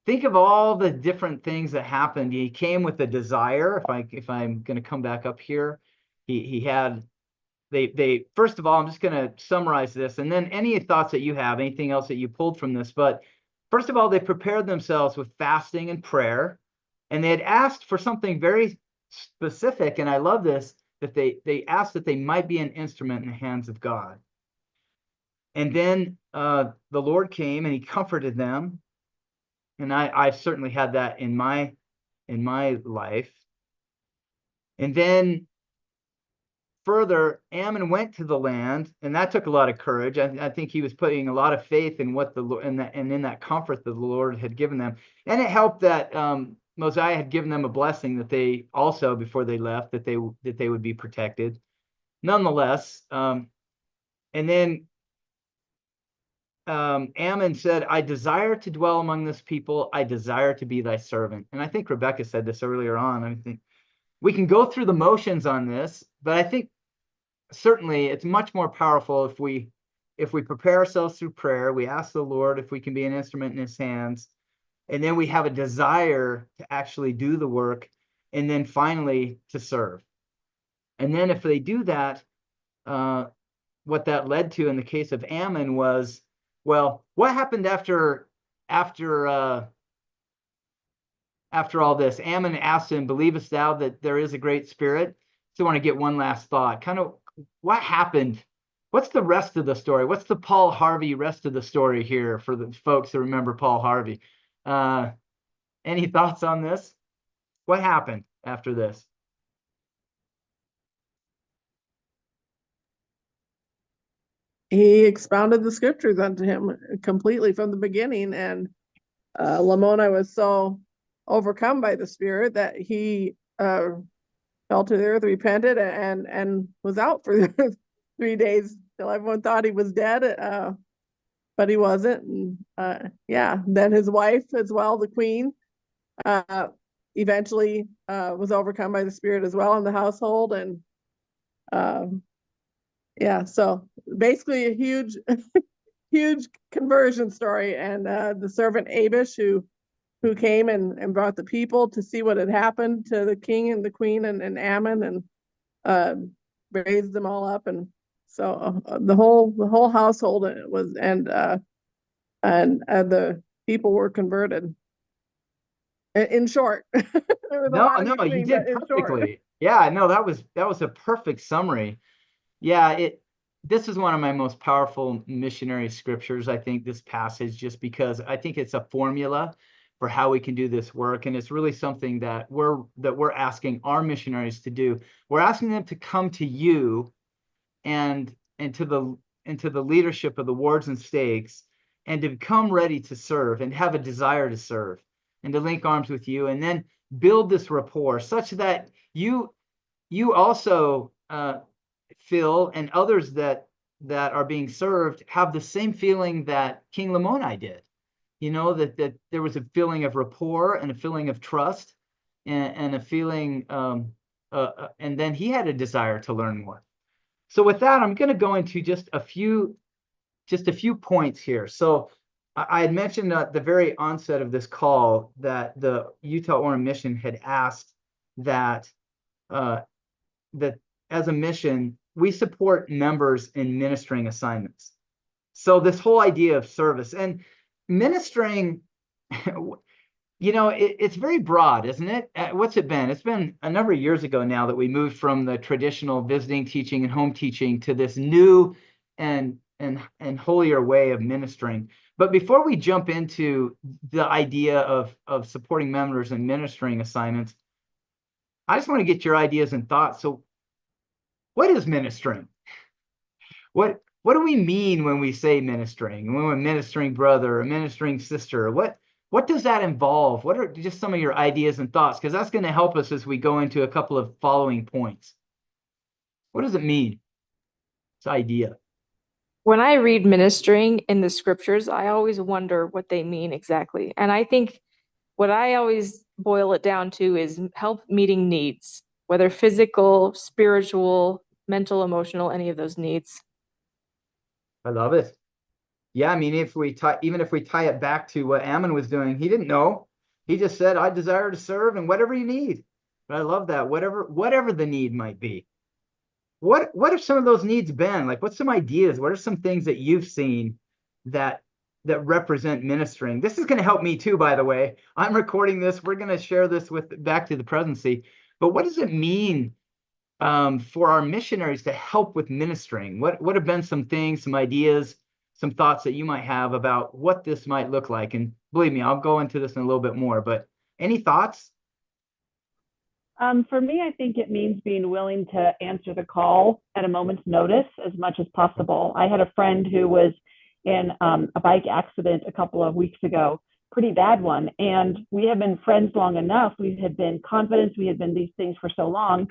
Think of all the different things that happened. He came with a desire. If I'm going to come back up here, he had. They first of all, I'm just going to summarize this, and then any thoughts that you have, anything else that you pulled from this. But first of all, they prepared themselves with fasting and prayer, and they had asked for something very specific. And I love this, that they asked that they might be an instrument in the hands of God. And then the Lord came and he comforted them. And I've certainly had that in my life. And then further, Ammon went to the land, and that took a lot of courage. I think he was putting a lot of faith in what and in that comfort that the Lord had given them. And it helped that Mosiah had given them a blessing that they also, before they left, that they would be protected. Nonetheless, and then Ammon said, "I desire to dwell among this people. I desire to be thy servant." And I think Rebecca said this earlier on. I think we can go through the motions on this, but I think certainly it's much more powerful if we prepare ourselves through prayer, we ask the Lord if we can be an instrument in his hands, and then we have a desire to actually do the work, and then finally to serve. And then if they do that, what that led to in the case of Ammon was, well, what happened after all this? Ammon asked him, "Believest thou that there is a great spirit?" So I want to get one last thought. Kind of what happened? What's the rest of the story? What's the Paul Harvey rest of the story here for the folks that remember Paul Harvey? Any thoughts on this? What happened after this? He expounded the scriptures unto him completely from the beginning, and Lamoni was so overcome by the Spirit that he fell to the earth, repented, and was out for 3 days till everyone thought he was dead, but he wasn't. And then his wife as well, the queen, eventually was overcome by the Spirit as well in the household, and so basically a huge huge conversion story. And the servant Abish who came and brought the people to see what had happened to the king and the queen and Ammon, and raised them all up. And so the whole household was, and the people were converted. In short, No, you did perfectly. Yeah, no, that was a perfect summary. Yeah, this is one of my most powerful missionary scriptures, I think, this passage, just because I think it's a formula for how we can do this work. And it's really something that we're asking our missionaries to do. We're asking them to come to you and to the leadership of the wards and stakes, and to become ready to serve and have a desire to serve and to link arms with you, and then build this rapport such that you also, Phil, and others that are being served have the same feeling that King Lamoni did. That there was a feeling of rapport and a feeling of trust, and a feeling, and then he had a desire to learn more. So with that, I'm going to go into just a few points here. So I had mentioned at the very onset of this call that the Utah Orem mission had asked that as a mission, we support members in ministering assignments. So this whole idea of service and ministering, it's very broad, isn't it? What's it been? It's been a number of years ago now that we moved from the traditional visiting teaching and home teaching to this new and holier way of ministering. But before we jump into the idea of supporting members and ministering assignments, I just want to get your ideas and thoughts. So what is ministering? What do we mean when we say ministering? When we're ministering brother or ministering sister? What does that involve? What are just some of your ideas and thoughts? Because that's going to help us as we go into a couple of following points. What does it mean? This idea. When I read ministering in the scriptures, I always wonder what they mean exactly. And I think what I always boil it down to is help meeting needs, whether physical, spiritual, mental, emotional, any of those needs. I love it. Yeah, I mean, even if we tie it back to what Ammon was doing, he didn't know. He just said, I desire to serve, and whatever you need. But I love that. Whatever the need might be. What have some of those needs been? Like, what's some ideas? What are some things that you've seen that represent ministering? This is going to help me too, by the way. I'm recording this. We're going to share this back to the presidency. But what does it mean for our missionaries to help with ministering? What have been some things, some ideas, some thoughts that you might have about what this might look like? And believe me, I'll go into this in a little bit more, but any thoughts? For me, I think it means being willing to answer the call at a moment's notice as much as possible. I had a friend who was in a bike accident a couple of weeks ago, pretty bad one. And we had been friends long enough. We had been confident. We had been these things for so long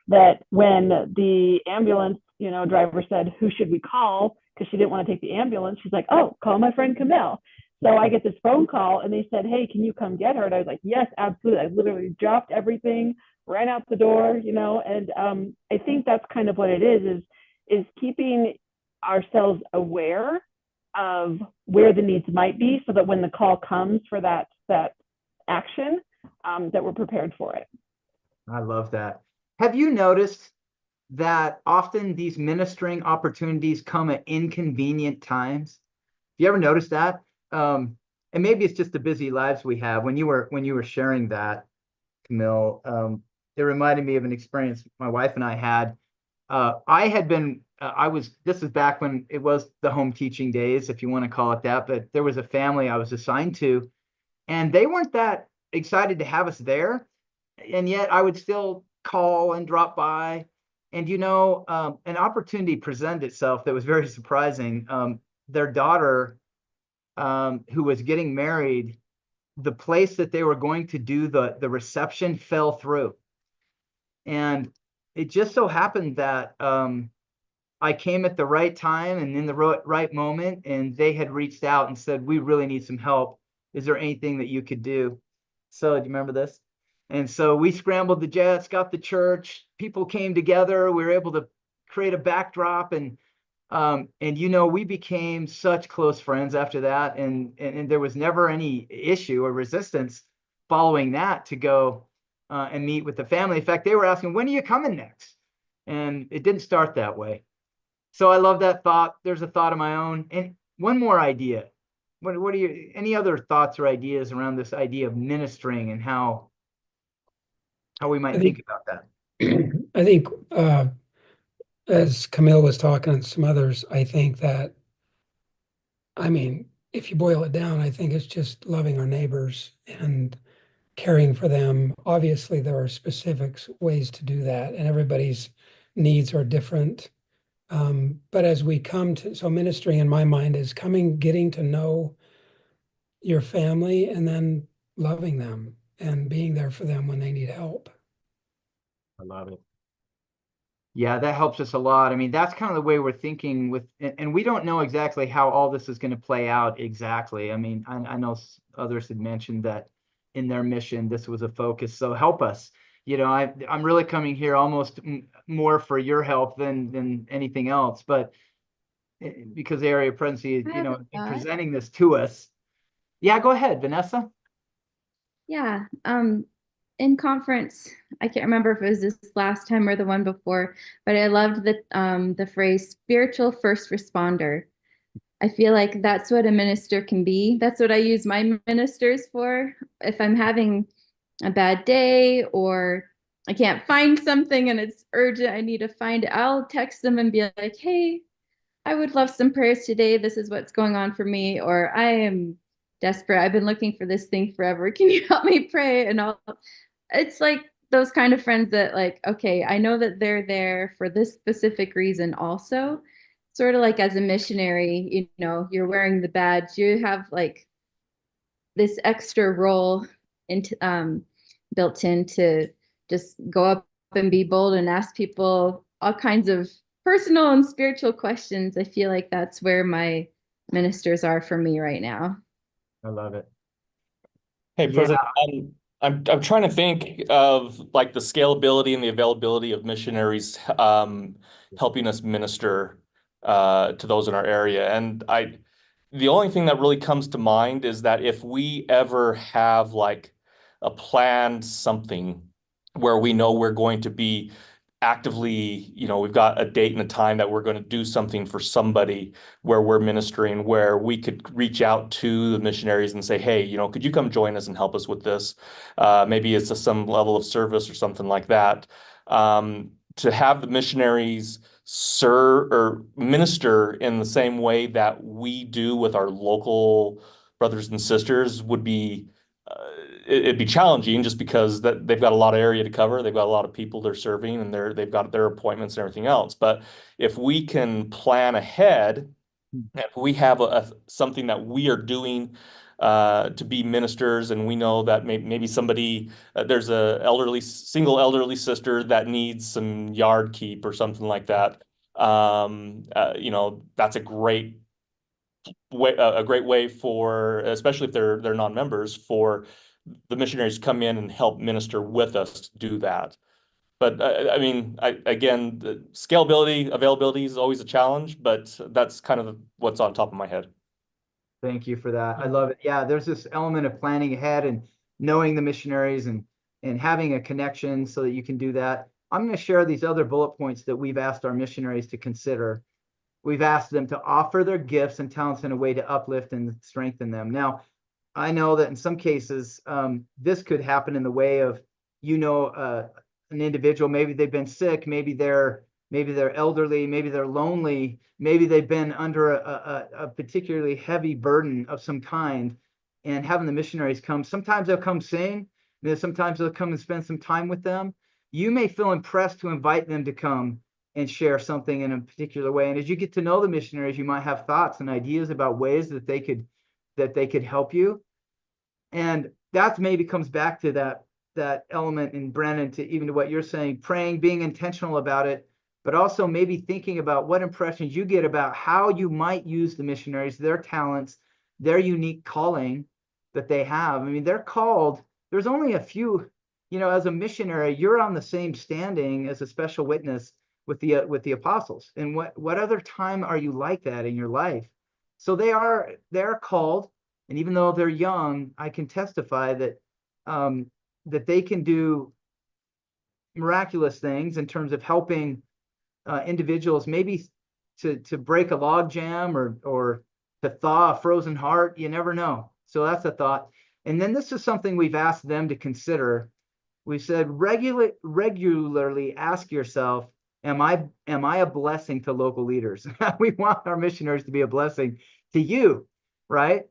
that when the ambulance, driver said, who should we call? Because she didn't want to take the ambulance. She's like, oh, call my friend Camille. So I get this phone call and they said, hey, can you come get her? And I was like, yes, absolutely. I literally dropped everything, ran out the door, and I think that's kind of what it is keeping ourselves aware of where the needs might be so that when the call comes for that action, that we're prepared for it. I love that. Have you noticed that often these ministering opportunities come at inconvenient times? Have you ever noticed that? And maybe it's just the busy lives we have. When you were sharing that, Camille, it reminded me of an experience my wife and I had. This is back when it was the home teaching days, if you want to call it that, but there was a family I was assigned to, and they weren't that excited to have us there. And yet I would still call and drop by. And, an opportunity presented itself that was very surprising. Their daughter, who was getting married, the place that they were going to do the reception fell through. And it just so happened that I came at the right time and in the right moment, and they had reached out and said, we really need some help. Is there anything that you could do? So do you remember this? And so we scrambled the jets, got the church, people came together. We were able to create a backdrop, and we became such close friends after that. And there was never any issue or resistance following that to go and meet with the family. In fact, they were asking, when are you coming next? And it didn't start that way. So I love that thought. There's a thought of my own. And one more idea. What are any other thoughts or ideas around this idea of ministering and how we might think about that? I think, as Camille was talking and some others, I think that, if you boil it down, I think it's just loving our neighbors and caring for them. Obviously, there are specific ways to do that, and everybody's needs are different. But as we come to, so ministering in my mind is getting to know your family and then loving them and being there for them when they need help. I love it. Yeah, that helps us a lot. I mean, that's kind of the way we're thinking with, and we don't know exactly how all this is going to play out exactly. I mean, I know others had mentioned that in their mission, this was a focus. So help us. You know, I'm really coming here almost more for your help than anything else, but because the area of presidency, you know, presenting this to us. Yeah, go ahead, Vanessa. Yeah. In conference, I can't remember if it was this last time or the one before, but I loved the phrase spiritual first responder. I feel like that's what a minister can be. That's what I use my ministers for. If I'm having a bad day or I can't find something and it's urgent, I need to find it, I'll text them and be like, hey, I would love some prayers today. This is what's going on for me, or I am desperate. I've been looking for this thing forever. Can you help me pray? And it's like those kind of friends that like, okay, I know that they're there for this specific reason also. Sort of like as a missionary, you know, you're wearing the badge, you have like this extra role into built in to just go up and be bold and ask people all kinds of personal and spiritual questions. I feel like that's where my ministers are for me right now. I love it. Hey, President, I'm trying to think of like the scalability and the availability of missionaries helping us minister to those in our area. And the only thing that really comes to mind is that if we ever have like a planned something where we know we're going to be actively, you know, we've got a date and a time that we're going to do something for somebody where we're ministering, where we could reach out to the missionaries and say, hey, you know, could you come join us and help us with this? Maybe it's some level of service or something like that. To have the missionaries serve or minister in the same way that we do with our local brothers and sisters would be it'd be challenging just because they've got a lot of area to cover. They've got a lot of people they're serving and they've got their appointments and everything else. But if we can plan ahead, if we have something that we are doing to be ministers, and we know that maybe somebody there's a single elderly sister that needs some yard keep or something like that. You know, that's a great way for, especially if they're non-members, for the missionaries to come in and help minister with us to do that. But I mean, again, the scalability, availability is always a challenge, but that's kind of what's on top of my head. Thank you for that. I love it. Yeah, there's this element of planning ahead and knowing the missionaries and having a connection so that you can do that. I'm going to share these other bullet points that we've asked our missionaries to consider. We've asked them to offer their gifts and talents in a way to uplift and strengthen them. Now, I know that in some cases, this could happen in the way of, you know, an individual, maybe they've been sick, maybe they're elderly, maybe they're lonely, maybe they've been under a particularly heavy burden of some kind, and having the missionaries come. Sometimes they'll come sing, sometimes they'll come and spend some time with them. You may feel impressed to invite them to come and share something in a particular way. And as you get to know the missionaries, you might have thoughts and ideas about ways that they could help you. And that maybe comes back to that element in Brennan, to even to what you're saying, praying, being intentional about it, but also maybe thinking about what impressions you get about how you might use the missionaries, their talents, their unique calling that they have. I mean, they're called, there's only a few, you know, as a missionary, you're on the same standing as a special witness with the apostles. And what other time are you like that in your life? So they're called, and even though they're young, I can testify that that they can do miraculous things in terms of helping individuals, maybe to break a log jam or to thaw a frozen heart. You never know. So that's a thought. And then this is something we've asked them to consider. We said regularly ask yourself, am I a blessing to local leaders? We want our missionaries to be a blessing to you, right?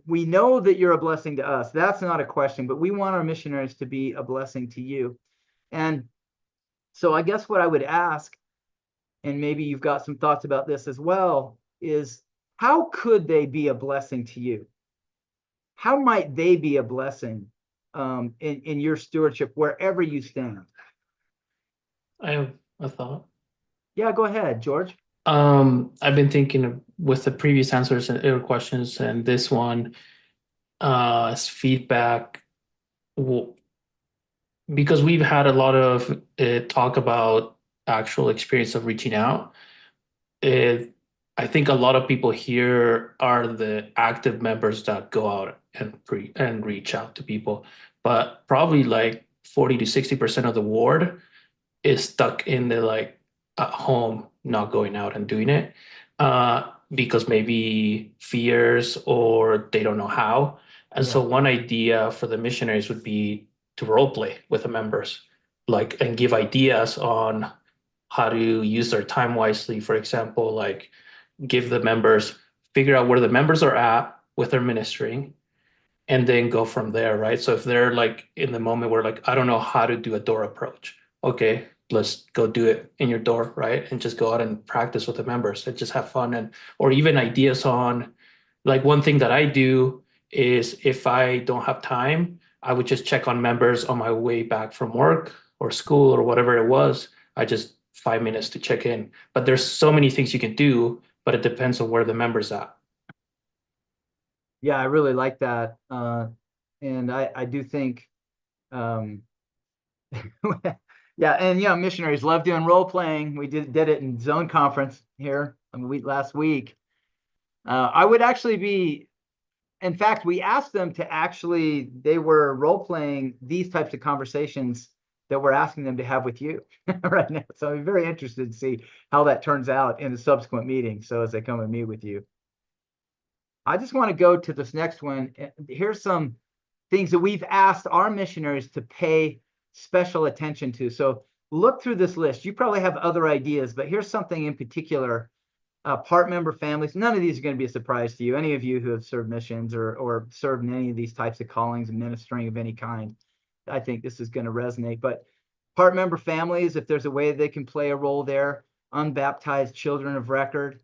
We know that you're a blessing to us. That's not a question, but we want our missionaries to be a blessing to you. And so I guess what I would ask, and maybe you've got some thoughts about this as well, is how could they be a blessing to you? How might they be a blessing in your stewardship wherever you stand? I have a thought. Yeah, go ahead, George. I've been thinking with the previous answers or questions and this one, as feedback, because we've had a lot of talk about actual experience of reaching out. I think a lot of people here are the active members that go out and reach out to people, but probably like 40 to 60% of the ward is stuck in the like at home, not going out and doing it, because maybe fears or they don't know how. And so one idea for the missionaries would be to role play with the members, like, and give ideas on how to use their time wisely. For example, like give the members, figure out where the members are at with their ministering, and then go from there, right? So if they're like in the moment where like, I don't know how to do a door approach, okay, let's go do it in your door, right? And just go out and practice with the members and just have fun. And or even ideas on, like, one thing that I do is if I don't have time, I would just check on members on my way back from work or school or whatever it was. I just 5 minutes to check in. But there's so many things you can do, but it depends on where the member's at. Yeah, I really like that. And I do think, yeah, and missionaries love doing role playing. We did it in zone conference here last week. I would actually be, in fact, we asked them to actually, they were role playing these types of conversations that we're asking them to have with you right now. So I'm very interested to see how that turns out in a subsequent meeting. So as they come and meet with you. I just want to go to this next one. Here's some things that we've asked our missionaries to pay special attention to. So look through this list. You probably have other ideas, but here's something in particular. Part member families. None of these are going to be a surprise to you. Any of you who have served missions or served in any of these types of callings and ministering of any kind, I think this is going to resonate. But part member families, if there's a way they can play a role there, unbaptized children of record,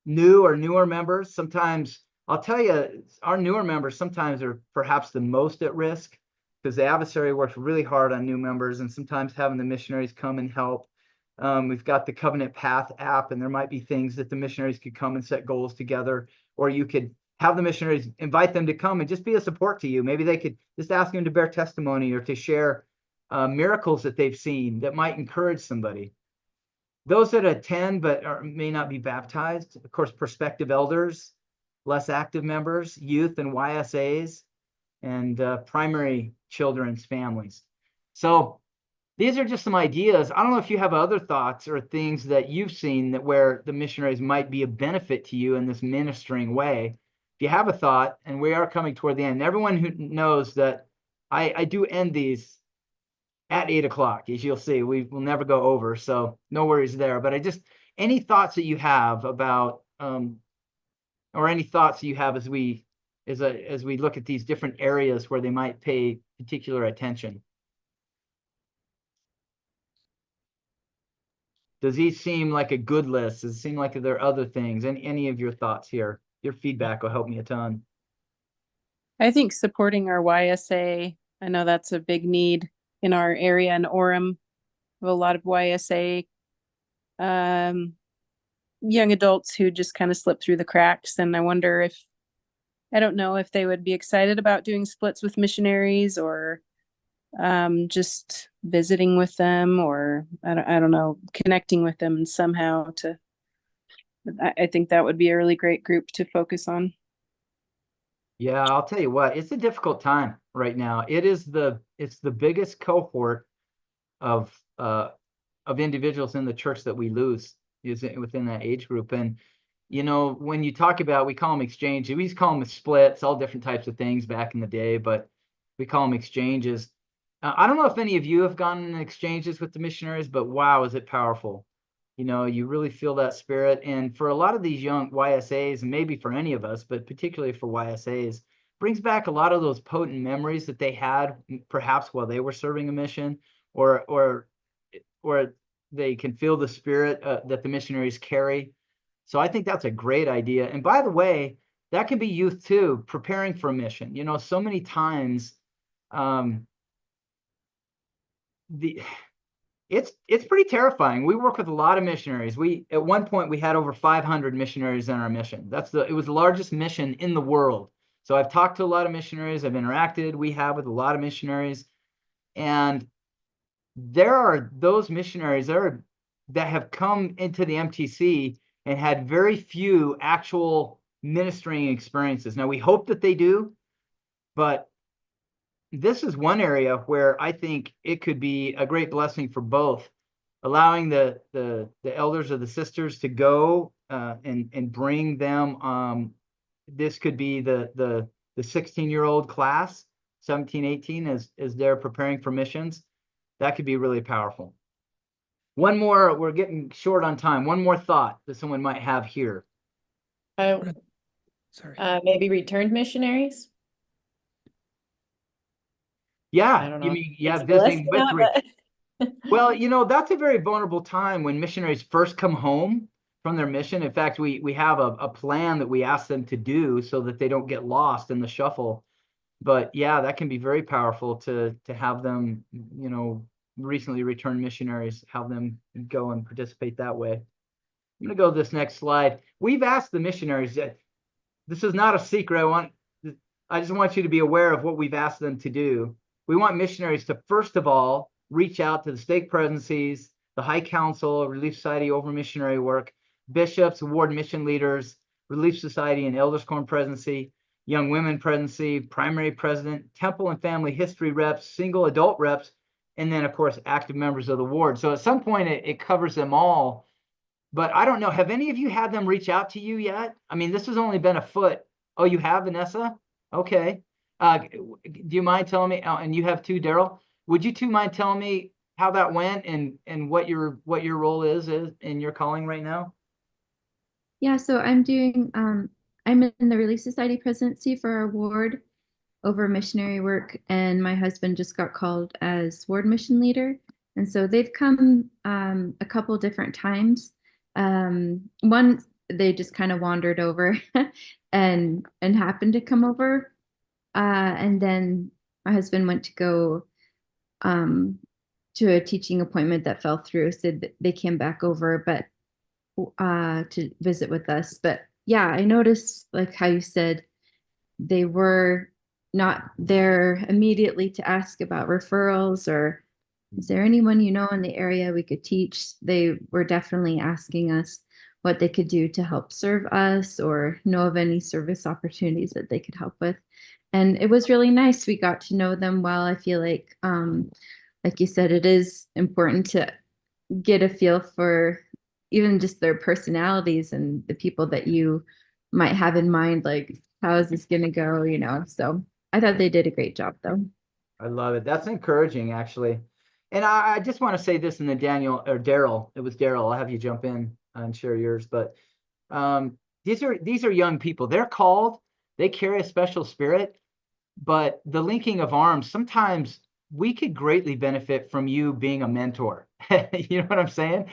new or newer members. Sometimes, I'll tell you, our newer members sometimes are perhaps the most at risk because the adversary works really hard on new members, and sometimes having the missionaries come and help. We've got the Covenant Path app, and there might be things that the missionaries could come and set goals together, or you could have the missionaries invite them to come and just be a support to you. Maybe they could just ask them to bear testimony or to share miracles that they've seen that might encourage somebody. Those that attend but may not be baptized, of course, prospective elders, less active members, youth and YSAs, and primary children's families. So these are just some ideas. I don't know if you have other thoughts or things that you've seen that where the missionaries might be a benefit to you in this ministering way. If you have a thought, and we are coming toward the end, everyone who knows that I do end these at 8 o'clock, as you'll see. We will never go over, so no worries there. But any thoughts that you have about, or any thoughts that you have as we look at these different areas where they might pay particular attention. Does these seem like a good list? Does it seem like there are other things? Any of your thoughts here? Your feedback will help me a ton. I think supporting our YSA, I know that's a big need in our area in Orem. We have a lot of YSA young adults who just kind of slip through the cracks. And I wonder if, I don't know if they would be excited about doing splits with missionaries or just visiting with them, or I don't know, connecting with them somehow I think that would be a really great group to focus on. Yeah, I'll tell you what, it's a difficult time right now. It's the biggest cohort of individuals in the church that we lose is within that age group. And when you talk about, we call them exchanges, we used to call them splits, all different types of things back in the day, but we call them exchanges. I don't know if any of you have gone in exchanges with the missionaries, but wow, is it powerful. You really feel that spirit. And for a lot of these young YSAs, and maybe for any of us, but particularly for YSAs, brings back a lot of those potent memories that they had perhaps while they were serving a mission, or they can feel the spirit that the missionaries carry. So I think that's a great idea. And by the way, that can be youth too, preparing for a mission. You know, so many times, it's pretty terrifying. We work with a lot of missionaries. At one point we had over 500 missionaries in our mission. It was the largest mission in the world. So I've talked to a lot of missionaries. I've interacted. We have with a lot of missionaries, and there are those missionaries that have come into the MTC and had very few actual ministering experiences. Now we hope that they do, but this is one area where I think it could be a great blessing for both, allowing the elders or the sisters to go and bring them. This could be the 16-year-old class, 17, 18, as they're preparing for missions. That could be really powerful. One more, we're getting short on time. One more thought that someone might have here. Sorry. Maybe returned missionaries. Yeah, I don't know. you mean, yeah, It's visiting with blessed, Well, you know, that's a very vulnerable time when missionaries first come home from their mission. In fact, we have a plan that we ask them to do so that they don't get lost in the shuffle. But yeah, that can be very powerful to have them, you know, recently returned missionaries, have them go and participate that way. I'm going to go to this next slide. We've asked the missionaries that this is not a secret. I just want you to be aware of what we've asked them to do. We want missionaries to, first of all, reach out to the stake presidencies, the High Council, Relief Society over missionary work, bishops, ward mission leaders, Relief Society and Elders Quorum presidency, Young Women presidency, primary president, temple and family history reps, single adult reps, and then, of course, active members of the ward. So at some point, it covers them all. But I don't know, have any of you had them reach out to you yet? I mean, this has only been a foot. Oh, you have, Vanessa? Okay. Do you mind telling me, and you have too, Daryl? Would you two mind telling me how that went and what your role is in your calling right now? Yeah, so I'm in the Relief Society presidency for our ward over missionary work, and my husband just got called as ward mission leader. And so they've come a couple different times. One, they just kind of wandered over and happened to come over. And then my husband went to go to a teaching appointment that fell through, so they came back over, but to visit with us. But yeah, I noticed like how you said they were not there immediately to ask about referrals or is there anyone you know in the area we could teach? They were definitely asking us what they could do to help serve us or know of any service opportunities that they could help with. And it was really nice. We got to know them well. I feel like you said, it is important to get a feel for even just their personalities and the people that you might have in mind, like, how is this going to go, you know? So I thought they did a great job, though. I love it. That's encouraging, actually. And I just want to say this, and then Daniel or Daryl, it was Daryl, I'll have you jump in and share yours. But these are young people. They're called, they carry a special spirit, but the linking of arms, sometimes we could greatly benefit from you being a mentor. You know what I'm saying?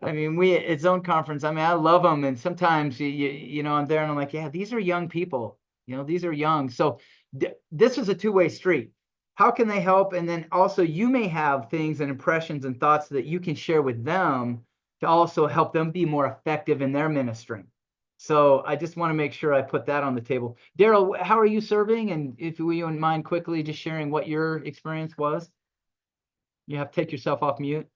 I mean, at Zone Conference, I mean, I love them. And sometimes, you know, I'm there and I'm like, yeah, these are young people. You know, these are young. So this is a two-way street. How can they help? And then also you may have things and impressions and thoughts that you can share with them to also help them be more effective in their ministry. So I just want to make sure I put that on the table. Daryl, how are you serving? And if you wouldn't mind quickly just sharing what your experience was. You have to take yourself off mute.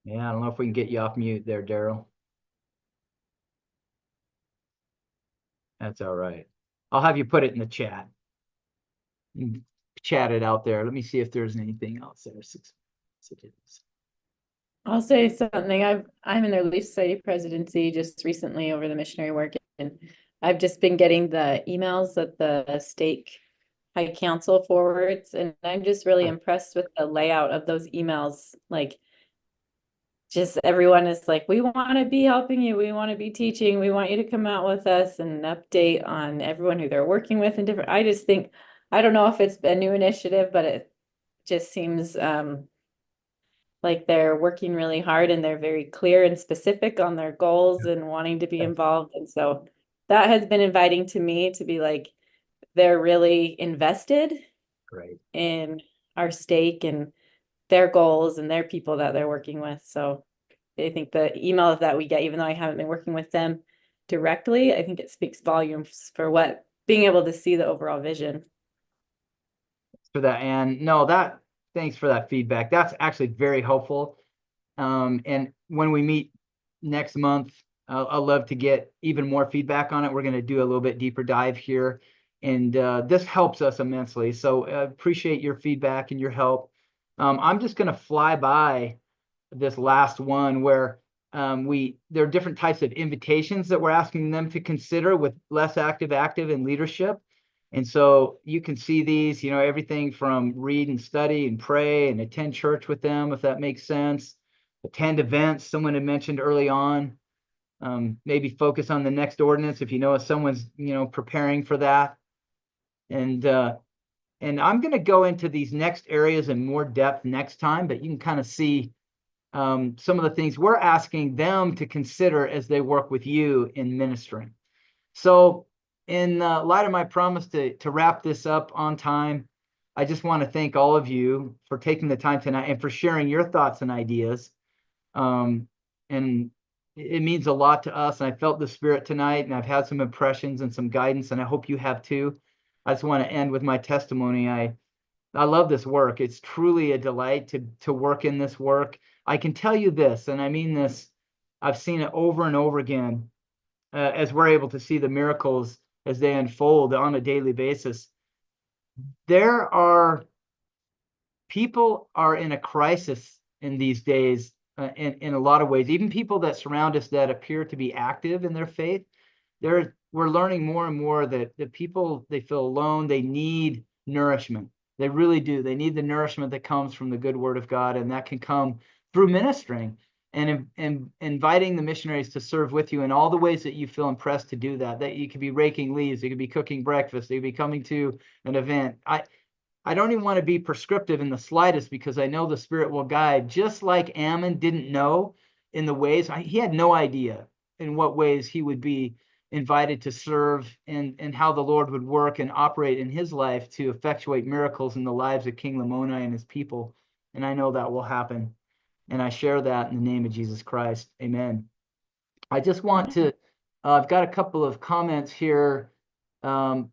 Yeah, I don't know if we can get you off mute there, Daryl. That's all right. I'll have you put it in the chat. Chat it out there. Let me see if there's anything else there. I'll say something. I'm in the Relief Society presidency just recently over the missionary work, and I've just been getting the emails that the stake High Council forwards, and I'm just really impressed with the layout of those emails. Like, just everyone is like, we want to be helping you. We want to be teaching. We want you to come out with us and update on everyone who they're working with and different. I just think, I don't know if it's a new initiative, but it just seems like they're working really hard and they're very clear and specific on their goals and wanting to be involved. And so that has been inviting to me to be like, they're really invested Great. in our stake and their goals and their people that they're working with. So I think the email that we get, even though I haven't been working with them directly, I think it speaks volumes for what being able to see the overall vision. For that. And no, thanks for that feedback. That's actually very helpful. And when we meet next month, I'll love to get even more feedback on it. We're going to do a little bit deeper dive here. And this helps us immensely. So appreciate your feedback and your help. I'm just going to fly by this last one where there are different types of invitations that we're asking them to consider with less active, and leadership. And so you can see these, everything from read and study and pray and attend church with them, if that makes sense. Attend events, someone had mentioned early on. Maybe focus on the next ordinance if you know if someone's, preparing for that. And I'm going to go into these next areas in more depth next time, but you can kind of see some of the things we're asking them to consider as they work with you in ministering. So in light of my promise to wrap this up on time, I just want to thank all of you for taking the time tonight and for sharing your thoughts and ideas. And it means a lot to us. And I felt the Spirit tonight, and I've had some impressions and some guidance, and I hope you have too. I just want to end with my testimony. I love this work. It's truly a delight to work in this work. I can tell you this, and I mean this, I've seen it over and over again as we're able to see the miracles as they unfold on a daily basis. People are in a crisis in these days in a lot of ways. Even people that surround us that appear to be active in their faith, we're learning more and more that the people, they feel alone, they need nourishment. They really do. They need the nourishment that comes from the good word of God, and that can come through ministering and inviting the missionaries to serve with you in all the ways that you feel impressed to do that. That you could be raking leaves, you could be cooking breakfast, you could be coming to an event. I don't even want to be prescriptive in the slightest, because I know the Spirit will guide. Just like Ammon didn't know in the ways, he had no idea in what ways he would be invited to serve and how the Lord would work and operate in his life to effectuate miracles in the lives of King Lamoni and his people. And I know that will happen. And I share that in the name of Jesus Christ. Amen. I just want to, I've got a couple of comments here. Let's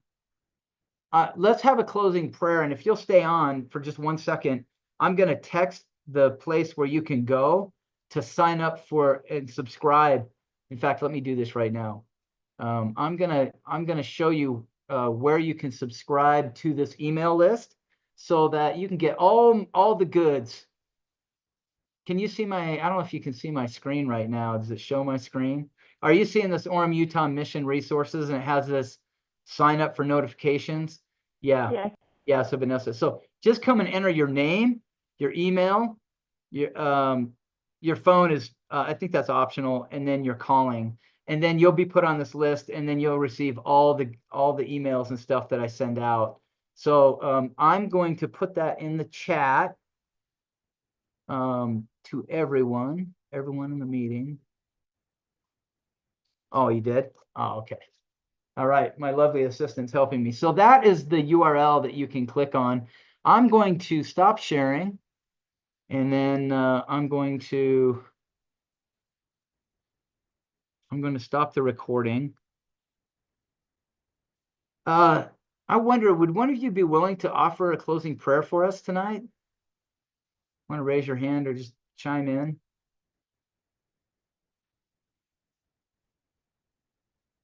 have a closing prayer. And if you'll stay on for just 1 second, I'm going to text the place where you can go to sign up for and subscribe. In fact, let me do this right now. I'm gonna show you where you can subscribe to this email list so that you can get all the goods. Can you see I don't know if you can see my screen right now. Does it show my screen? Are you seeing this Orem, Utah Mission Resources, and it has this sign up for notifications? Yeah. Yes. Yeah, so Vanessa. So just come and enter your name, your email, your phone is I think that's optional, and then your calling. And then you'll be put on this list, and then you'll receive all the emails and stuff that I send out. So I'm going to put that in the chat to everyone in the meeting. Oh, you did? Oh, okay. All right, my lovely assistant's helping me. So that is the URL that you can click on. I'm going to stop sharing, and then I'm going to stop the recording. I wonder, would one of you be willing to offer a closing prayer for us tonight? Want to raise your hand or just chime in?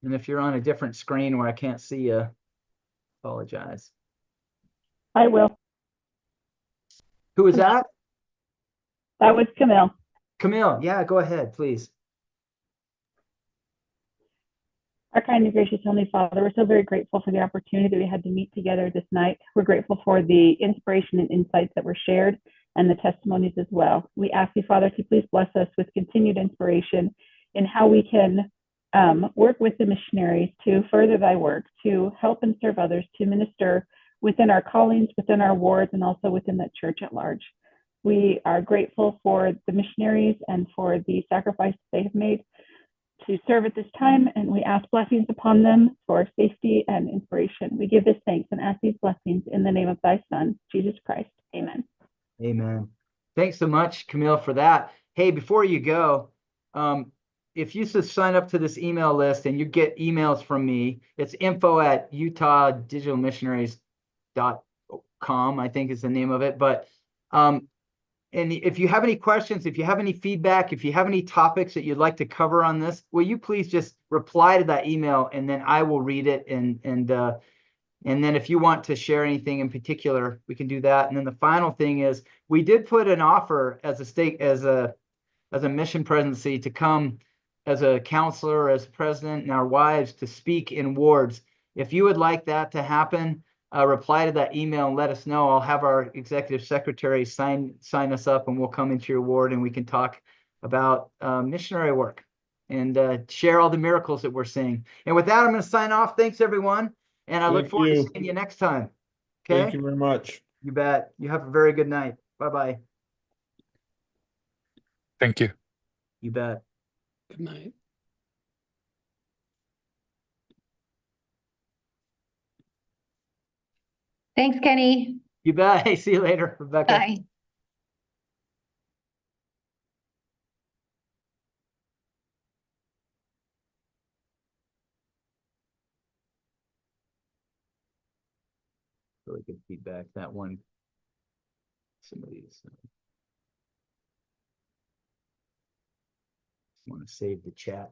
And if you're on a different screen where I can't see you, apologize. I will. Who is that? That was Camille. Camille, yeah, go ahead, please. Our kind and gracious Heavenly Father, we're so very grateful for the opportunity that we had to meet together this night. We're grateful for the inspiration and insights that were shared. and the testimonies as well. We ask you, Father, to please bless us with continued inspiration in how we can work with the missionaries to further thy work, to help and serve others, to minister within our callings, within our wards, and also within the church at large. We are grateful for the missionaries and for the sacrifice they have made to serve at this time, and we ask blessings upon them for safety and inspiration. We give this thanks and ask these blessings in the name of thy Son, Jesus Christ. Amen. Amen. Thanks so much, Camille, for that. Hey, before you go, if you just sign up to this email list and you get emails from me, it's info@utahdigitalmissionaries.com, I think is the name of it. But and if you have any questions, if you have any feedback, if you have any topics that you'd like to cover on this, will you please just reply to that email, and then I will read it. And then if you want to share anything in particular, we can do that. And then the final thing is, we did put an offer as a state, as a mission presidency, to come as a counselor, as president, and our wives to speak in wards. If you would like that to happen, reply to that email and let us know. I'll have our executive secretary sign us up, and we'll come into your ward and we can talk about missionary work and share all the miracles that we're seeing. And with that, I'm going to sign off. Thanks, everyone. And I look forward to seeing you next time. Okay? Thank you very much. You bet. You have a very good night. Bye-bye. Thank you. You bet. Good night. Thanks, Kenny. You bet. Hey, see you later, Rebecca. Bye. Really good feedback. That one, somebody's want to save the chat.